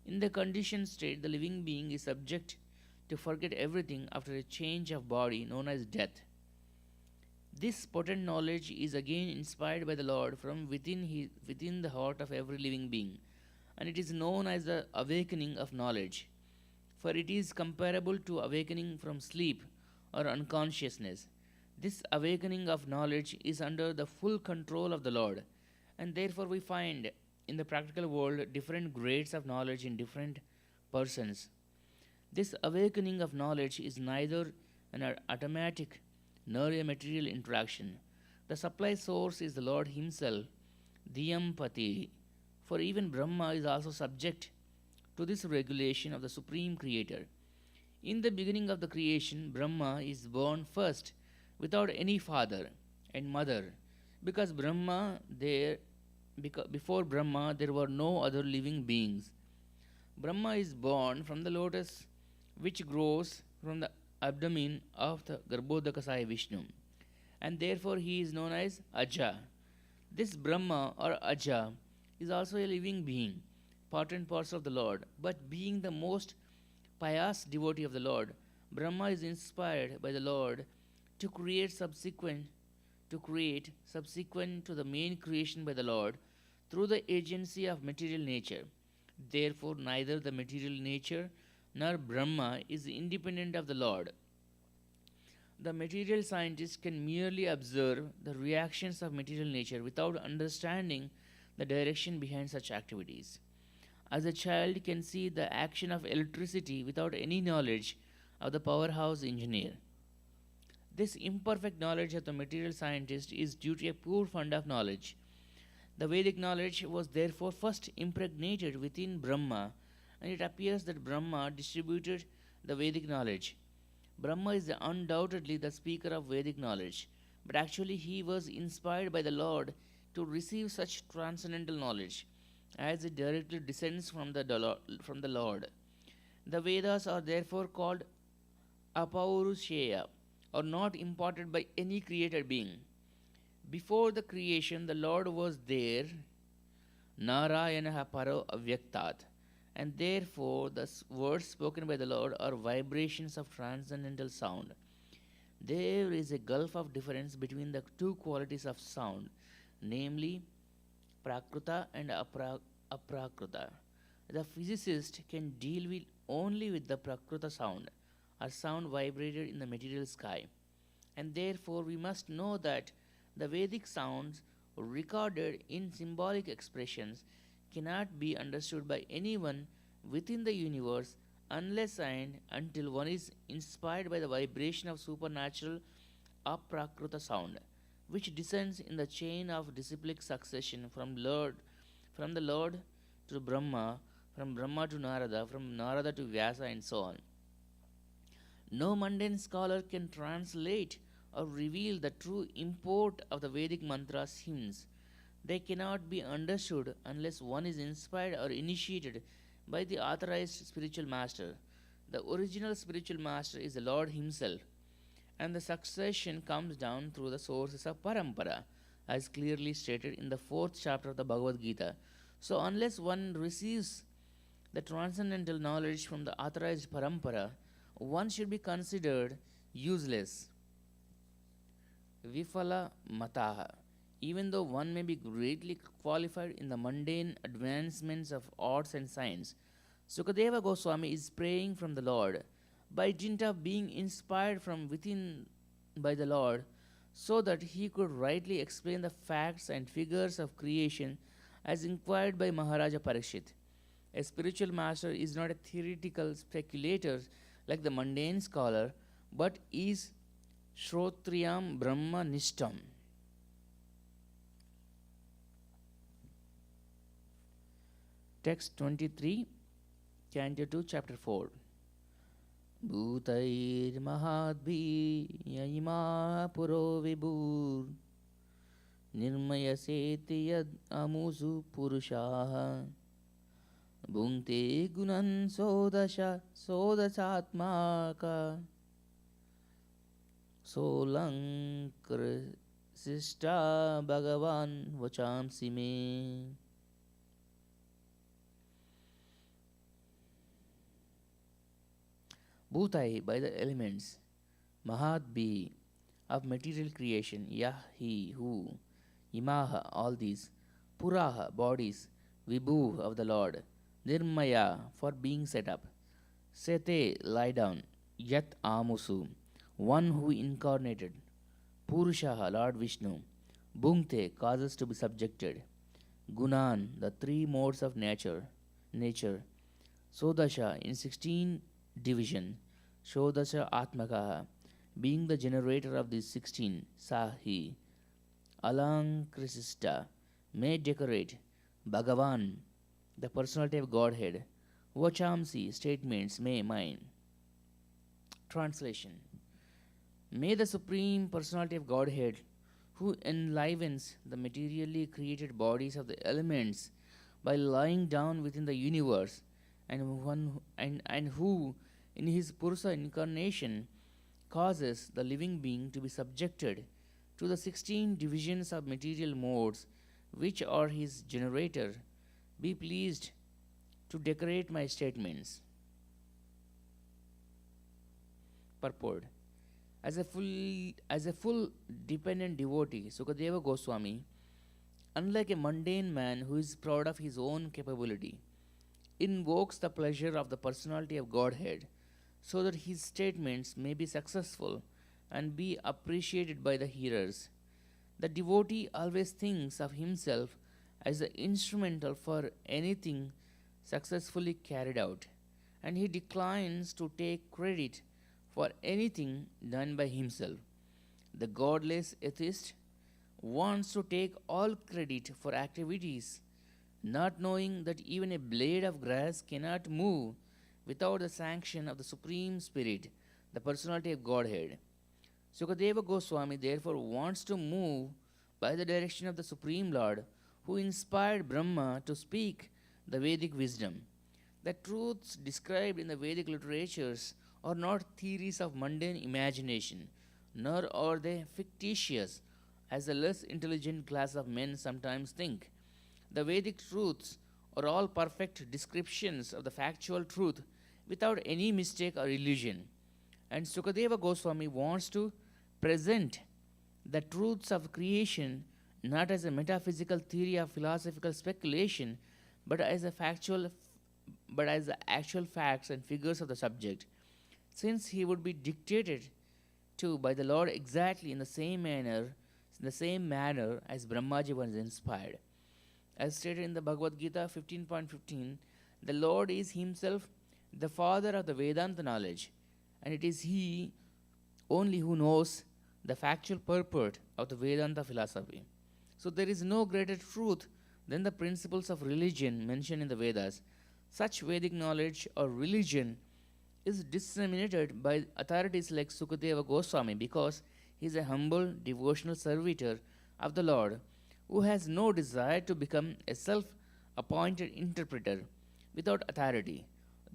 In the conditioned state, the living being is subject to forget everything after a change of body known as death. This potent knowledge is again inspired by the Lord from within the heart of every living being, and it is known as the awakening of knowledge, for it is comparable to awakening from sleep or unconsciousness. This awakening of knowledge is under the full control of the Lord, and therefore we find in the practical world different grades of knowledge in different persons. This awakening of knowledge is neither an automatic nor a material interaction. The supply source is the Lord Himself, Diyampati, for even Brahma is also subject to this regulation of the Supreme Creator. In the beginning of the creation, Brahma is born first without any father and mother, because before Brahma there were no other living beings. Brahma is born from the lotus which grows from the abdomen of the Garbhodakasaya Vishnu, and therefore he is known as Aja. This Brahma or Aja is also a living being, part and parcel of the Lord, but being the most pious devotee of the Lord, Brahma is inspired by the Lord to create subsequent to the main creation by the Lord through the agency of material nature. Therefore, neither the material nature nor Brahma is independent of the Lord. The material scientist can merely observe the reactions of material nature without understanding the direction behind such activities. As a child can see the action of electricity without any knowledge of the powerhouse engineer. This imperfect knowledge of the material scientist is due to a poor fund of knowledge. The Vedic knowledge was therefore first impregnated within Brahma, and it appears that Brahma distributed the Vedic knowledge. Brahma is undoubtedly the speaker of Vedic knowledge, but actually he was inspired by the Lord to receive such transcendental knowledge, as it directly descends from the Lord. The Vedas are therefore called Apaurusheya, or not imparted by any created being. Before the creation, the Lord was there, Narayana Paro Avyaktat, and therefore the words spoken by the Lord are vibrations of transcendental sound. There is a gulf of difference between the two qualities of sound, namely prakruta and aprakruta. The physicist can deal with only with the prakruta sound, or sound vibrated in the material sky, and therefore we must know that the Vedic sounds recorded in symbolic expressions cannot be understood by anyone within the universe unless and until one is inspired by the vibration of supernatural aprakruta sound, which descends in the chain of disciplic succession from the Lord to Brahma, from Brahma to Narada, from Narada to Vyasa, and so on. No mundane scholar can translate or reveal the true import of the Vedic mantras hymns. They cannot be understood unless one is inspired or initiated by the authorized spiritual master. The original spiritual master is the Lord Himself, and the succession comes down through the sources of parampara, as clearly stated in the fourth chapter of the Bhagavad Gita. So, unless one receives the transcendental knowledge from the authorized parampara, one should be considered useless. Vifala mataha. Even though one may be greatly qualified in the mundane advancements of arts and science, Sukadeva Goswami is praying from the Lord by dint of being inspired from within by the Lord so that he could rightly explain the facts and figures of creation as inquired by Maharaja Parikshit. A spiritual master is not a theoretical speculator like the mundane scholar, but is Shrotriyam Brahma Nishtam. Text 23, Canto 2, Chapter 4. Bhutair mahadbhi yayima puro vibhur nirmaya seti yad amusu purushaha bhungte gunan sodasatmaka solankar sista bhagavan vachamsi me. Bhutai by the elements, Mahadbhi of material creation, Yah he who, Imaha all these, Puraha bodies, Vibhu of the Lord, Nirmaya for being set up, Sete lie down, Yat Amusu one who incarnated, Purushaha Lord Vishnu, Bhunkte causes to be subjected, Gunan the three modes of nature, Sodasha in 16 division, Shodasha Atmakaha, being the generator of these 16, Sahi, Alankrisista, may decorate, Bhagavan, the personality of Godhead, Vachamsi, statements, may mine. Translation. May the Supreme Personality of Godhead, who enlivens the materially created bodies of the elements by lying down within the universe, and who, in his Purusa incarnation, causes the living being to be subjected to the 16 divisions of material modes which are his generator, be pleased to decorate my statements. Purport. As a full dependent devotee, Sukadeva Goswami, unlike a mundane man who is proud of his own capability, invokes the pleasure of the personality of Godhead so that his statements may be successful and be appreciated by the hearers. The devotee always thinks of himself as the instrumental for anything successfully carried out, and he declines to take credit for anything done by himself. The godless atheist wants to take all credit for activities, not knowing that even a blade of grass cannot move without the sanction of the Supreme Spirit, the personality of Godhead. Sukadeva Goswami therefore wants to move by the direction of the Supreme Lord, who inspired Brahma to speak the Vedic wisdom. The truths described in the Vedic literatures are not theories of mundane imagination, nor are they fictitious, as the less intelligent class of men sometimes think. The Vedic truths are all perfect descriptions of the factual truth without any mistake or illusion. And Sukadeva Goswami wants to present the truths of creation not as a metaphysical theory of philosophical speculation, but as a factual but as the actual facts and figures of the subject, since he would be dictated to by the Lord exactly in the same manner as Brahmaji was inspired. As stated in the Bhagavad Gita 15.15, the Lord is himself the father of the Vedanta knowledge, and it is he only who knows the factual purport of the Vedanta philosophy. So there is no greater truth than the principles of religion mentioned in the Vedas. Such Vedic knowledge or religion is disseminated by authorities like Sukadeva Goswami because he is a humble devotional servitor of the Lord who has no desire to become a self appointed interpreter without authority.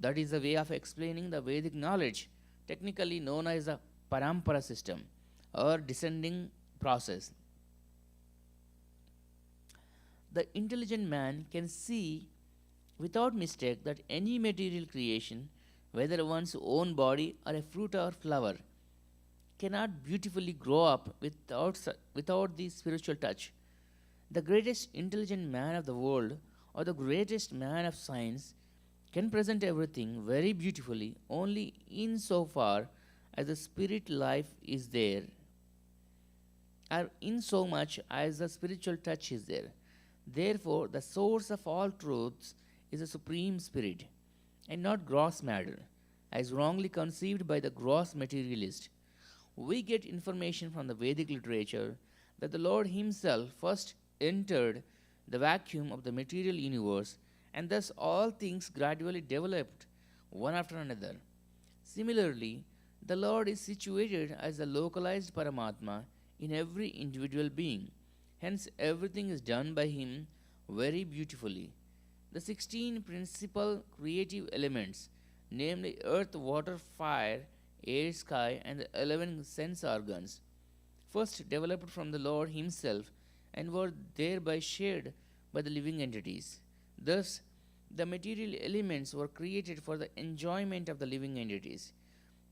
That is a way of explaining the Vedic knowledge, technically known as the parampara system or descending process. The intelligent man can see without mistake that any material creation, whether one's own body or a fruit or flower, cannot beautifully grow up without the spiritual touch. The greatest intelligent man of the world or the greatest man of science can present everything very beautifully only insofar as the spirit life is there, or in so much as the spiritual touch is there. Therefore, the source of all truths is the Supreme Spirit, and not gross matter, as wrongly conceived by the gross materialist. We get information from the Vedic literature that the Lord Himself first entered the vacuum of the material universe, and thus all things gradually developed one after another. Similarly, the Lord is situated as the localized Paramatma in every individual being. Hence, everything is done by Him very beautifully. The 16 principal creative elements, namely earth, water, fire, air, sky, and the 11 sense organs, first developed from the Lord Himself and were thereby shared by the living entities. Thus, the material elements were created for the enjoyment of the living entities.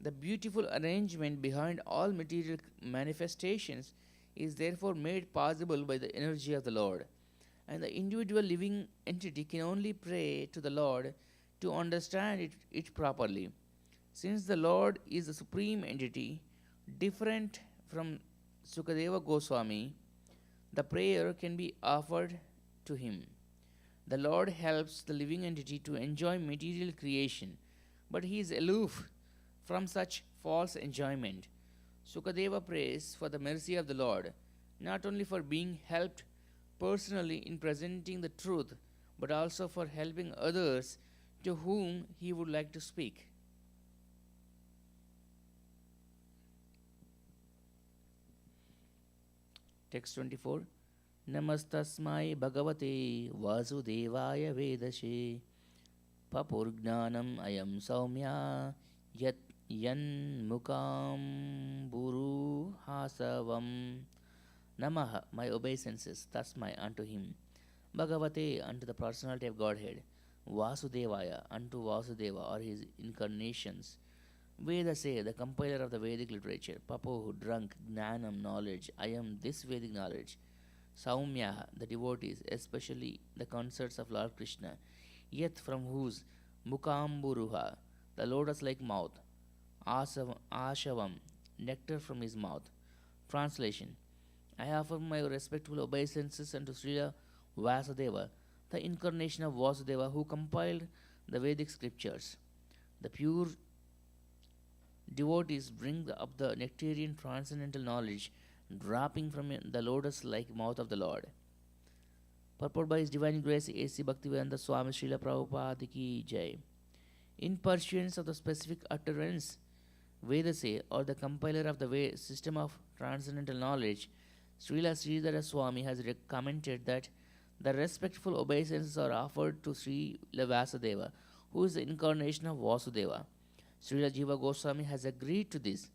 The beautiful arrangement behind all material manifestations is therefore made possible by the energy of the Lord, and the individual living entity can only pray to the Lord to understand it properly. Since the Lord is the supreme entity, different from Sukadeva Goswami, the prayer can be offered to him. The Lord helps the living entity to enjoy material creation, but he is aloof from such false enjoyment. Sukadeva prays for the mercy of the Lord, not only for being helped personally in presenting the truth, but also for helping others to whom he would like to speak. Text 24. Namastasmai Bhagavate Vasudevaya Vedashe Papurgnanam Ayam Saumya Yat Yan Mukam Buru Hasavam. Namaha, my obeisances, Tasmai, unto him. Bhagavate, unto the personality of Godhead. Vasudevaya, unto Vasudeva, or his incarnations. Vedase, the compiler of the Vedic literature. Papo, who drunk, Gnanam, knowledge. I am this Vedic knowledge. Saumya, the devotees, especially the consorts of Lord Krishna. Yet, from whose Mukamburuha, the lotus-like mouth. Ashavam, nectar from his mouth. Translation. I offer my respectful obeisances unto Srila Vasudeva, the incarnation of Vasudeva who compiled the Vedic scriptures. The pure devotees bring up the nectarian transcendental knowledge dropping from the lotus-like mouth of the Lord. Purport by His Divine Grace A.C. Bhaktivedanta Swami Srila Prabhupada Ki Jai. In pursuance of the specific utterance, Vedase, or the compiler of the system of transcendental knowledge, Srila Sridhara Swami has commented that the respectful obeisances are offered to Srila Vasudeva, who is the incarnation of Vasudeva. Srila Jiva Goswami has agreed to this,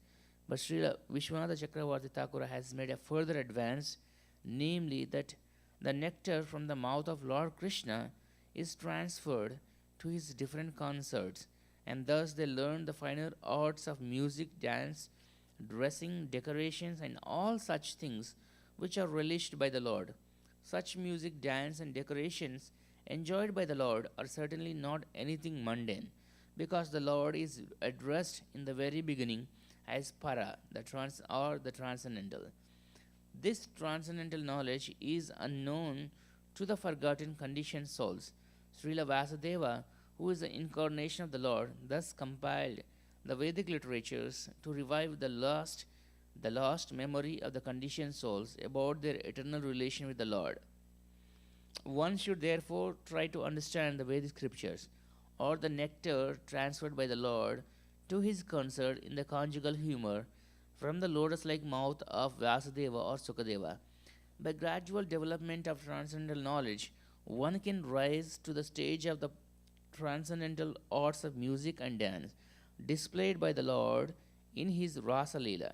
but Srila Vishwanatha Chakravarti Thakura has made a further advance, namely that the nectar from the mouth of Lord Krishna is transferred to his different concerts, and thus they learn the finer arts of music, dance, dressing, decorations, and all such things which are relished by the Lord. Such music, dance, and decorations enjoyed by the Lord are certainly not anything mundane, because the Lord is addressed in the very beginning as para, the transcendental. This transcendental knowledge is unknown to the forgotten conditioned souls. Srila Vasudeva, who is the incarnation of the Lord, thus compiled the Vedic literatures to revive the lost memory of the conditioned souls about their eternal relation with the Lord. One should therefore try to understand the Vedic scriptures, or the nectar transferred by the Lord to his consort in the conjugal humor from the lotus like mouth of Vasudeva or Sukadeva. By gradual development of transcendental knowledge, one can rise to the stage of the transcendental arts of music and dance displayed by the Lord in his Rasa Leela.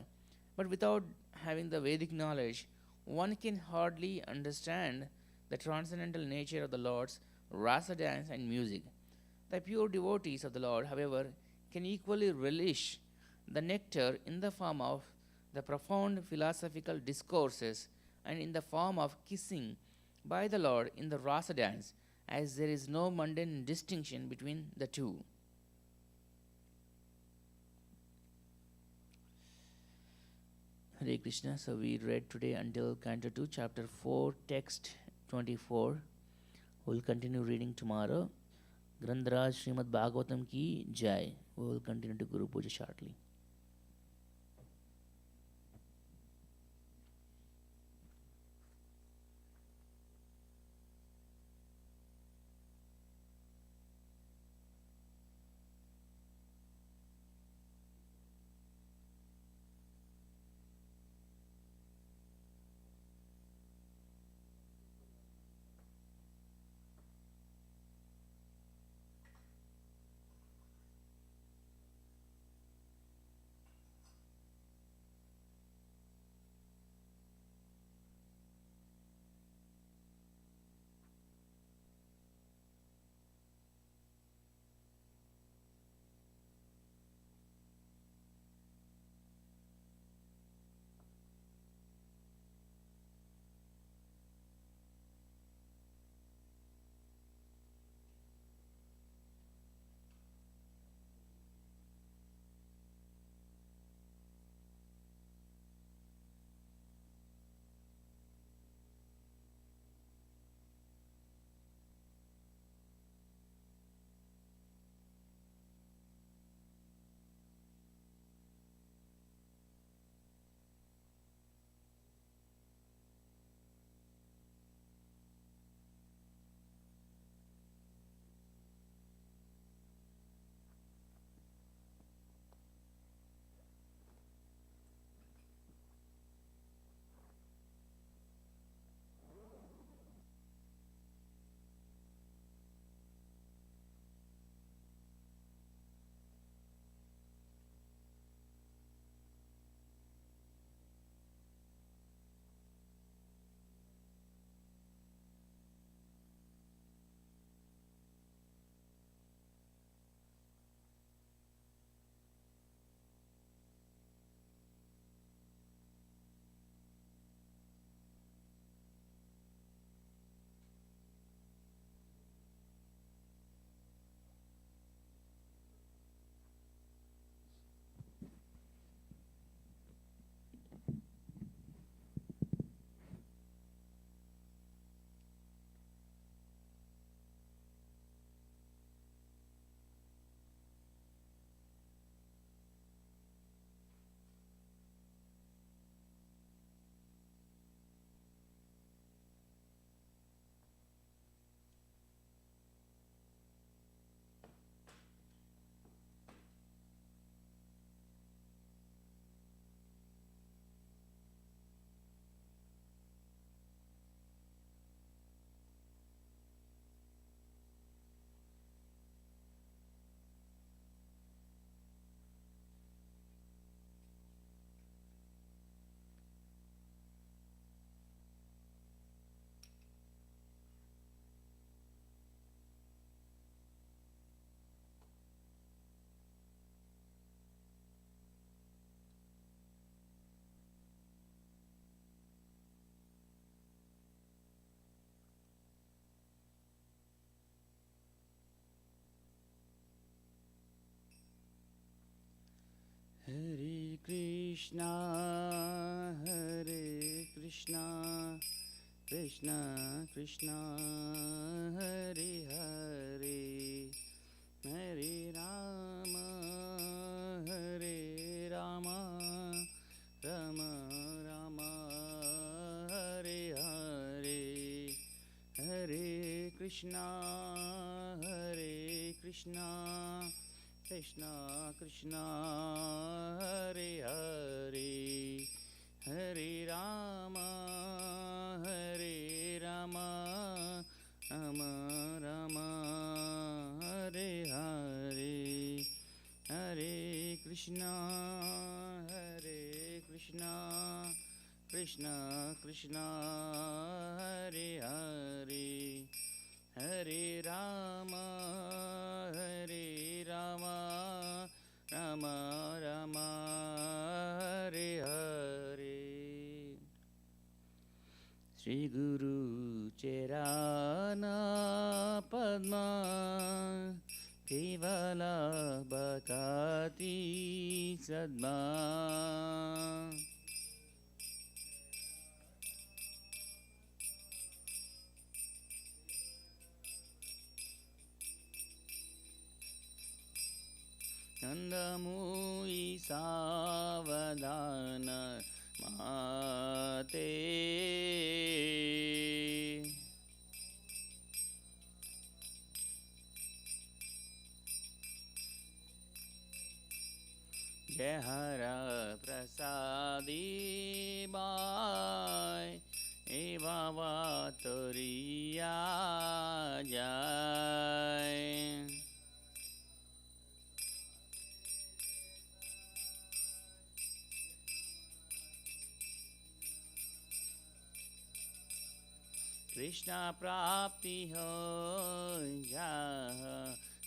But without having the Vedic knowledge, one can hardly understand the transcendental nature of the Lord's rasa dance and music. The pure devotees of the Lord, however, can equally relish the nectar in the form of the profound philosophical discourses and in the form of kissing by the Lord in the rasa dance, as there is no mundane distinction between the two. Hare Krishna. So we read today until Canto 2, Chapter 4, Text 24. We'll continue reading tomorrow. Grandharaj Srimad Bhagavatam ki Jai. We will continue to Guru Puja shortly. Krishna, Hare Krishna, Krishna Krishna, Hare Hare, Hare Rama, Hare Rama, Rama Rama, Hare Hare, Hare Krishna, Hare Krishna, Krishna Krishna, Hare Hare, Hare Rama, Hare Rama, Rama Rama, Hare Hare, Hare Krishna, Hare Krishna, Krishna Krishna, Hare Hare, Hare Rama, Hare Rama, Rama Rama, Hare Hare. Shri Guru Cherana Padma Kevala Bhakati Sadma, Nandamui Savadana Mate, Jehara Prasadi Bai Evava Toriya Jai. Krishna Prapti ho jaha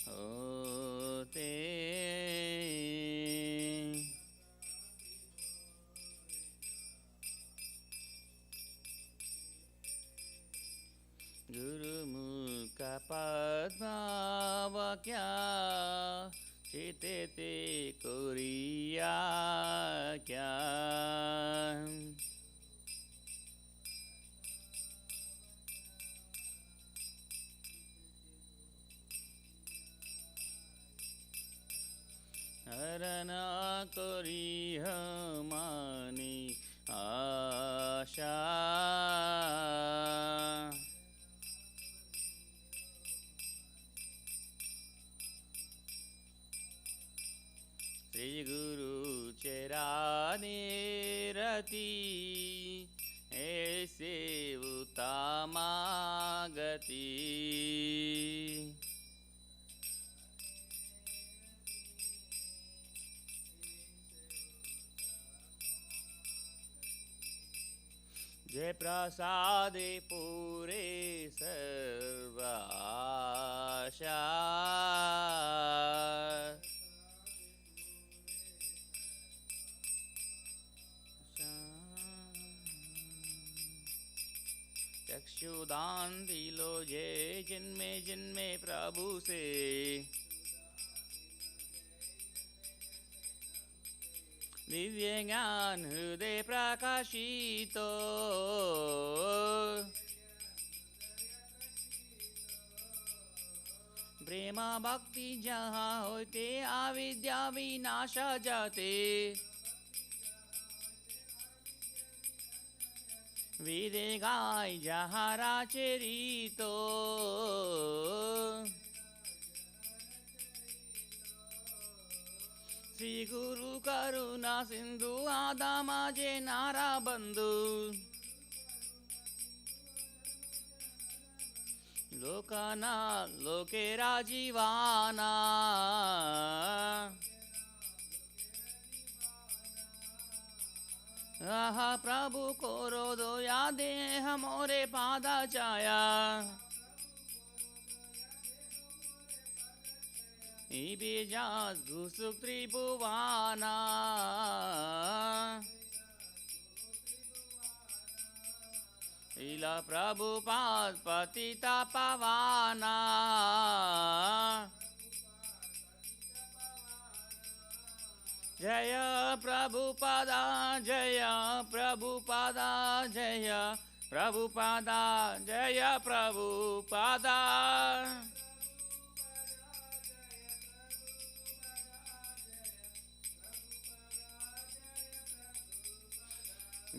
hote, Guru Mukha Padma Vakya Chitete Koriya Kya. Harana Koriha Mani Asha, Sri Guru Cherani Rati Aise Uttama Gati, Jai Prasade Pure Sarva Asha, चक्षुदान दिलो जे जिनमें जिनमें प्रभु से, दिव्य ज्ञान हृदय प्रकाशितो, प्रेम भक्ति जहाँ होते अविद्या विनाश जाते, वेदे गाय जहाँ राचरितो, श्री गुरु करुणा सिंधु आदामा जे नारा बंधु, लोकाना लोके राजीवाना, आहा प्रभु कोरो दो यादे हमोरे पादा चाया, Ibijas Gusuk Tribhuvana, Ila Prabhupada Patita Pavana, Jaya Prabhupada, Jaya Prabhupada, Jaya Prabhupada, Jaya Prabhupada.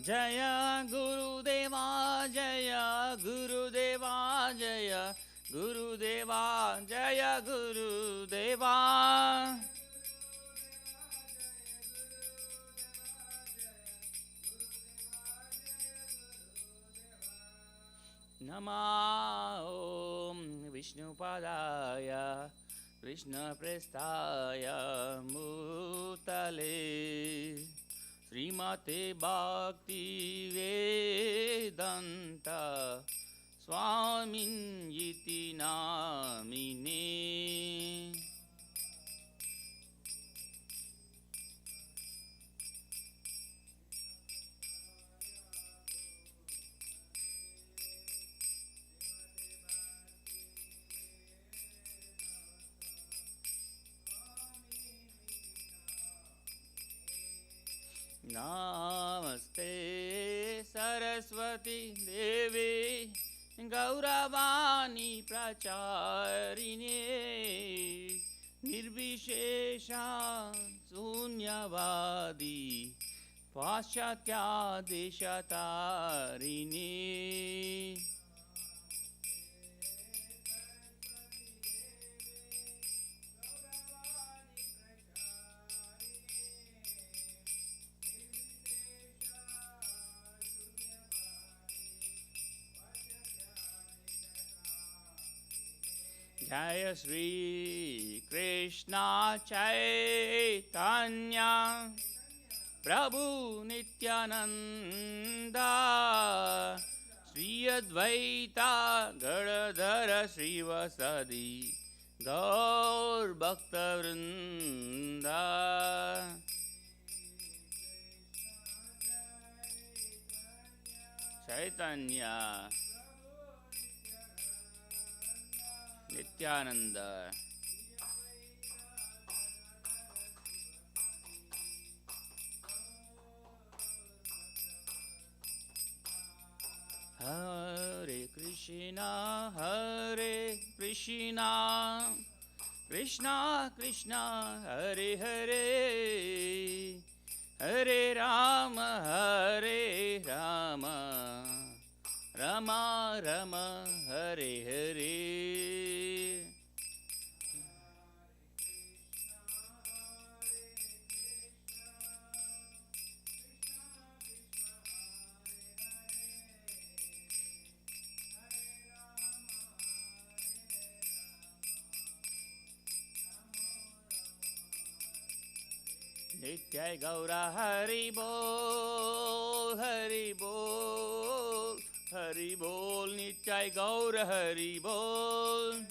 Jaya Gurudeva, Jaya Gurudeva, Jaya Gurudeva, Jaya Gurudeva. Nama Om Vishnupadaya Krishna Prestaya Mutale Srimate Bhakti Vedanta Swamin Yiti Namine. Namaste Saraswati Devi Gauravani Pracharine Nirvishesha Sunyavadi Paschatya Deshatarine. Jaya Shri Krishna Chaitanya Prabhu Nityananda Shri Advaita Gadadhara Srivasadi Gaur Bhakta Vrinda. Chaitanya Nityananda Hare Krishna Krishna Krishna Hare Hare Hare Rama Rama Rama Hare Hare. Nityai Gaura Hari Bol, Hari Bol, Hari Bol, Nityai Gaura Hari Bol.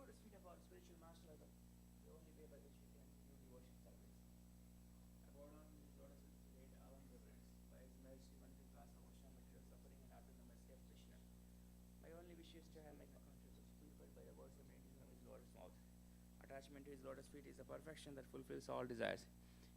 Lord, speak about spiritual master, the only way by which we can do devotion service. I bow down to Lord with great awe and reverence. By His mercy, one can pass ocean material suffering and after them escape Krishna. My only wish is to have my consciousness purified by the words and meditations of His Lotus mouth. Attachment to His lotus feet is a perfection that fulfills all desires.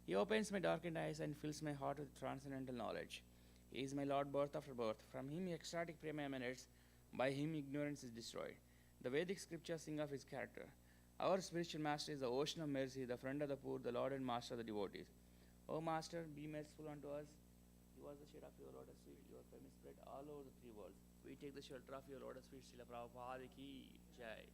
He opens my darkened eyes and fills my heart with transcendental knowledge. He is my Lord birth after birth. From Him ecstatic prema emanates. By Him ignorance is destroyed. The Vedic scriptures sing of His character. Our spiritual master is the ocean of mercy, the friend of the poor, the Lord and master of the devotees. O Master, be merciful unto us. was the shade of your lotus feet. Your fame is spread all over the three worlds. We take the shelter of your lotus feet, Srila Prabhupada ki jai.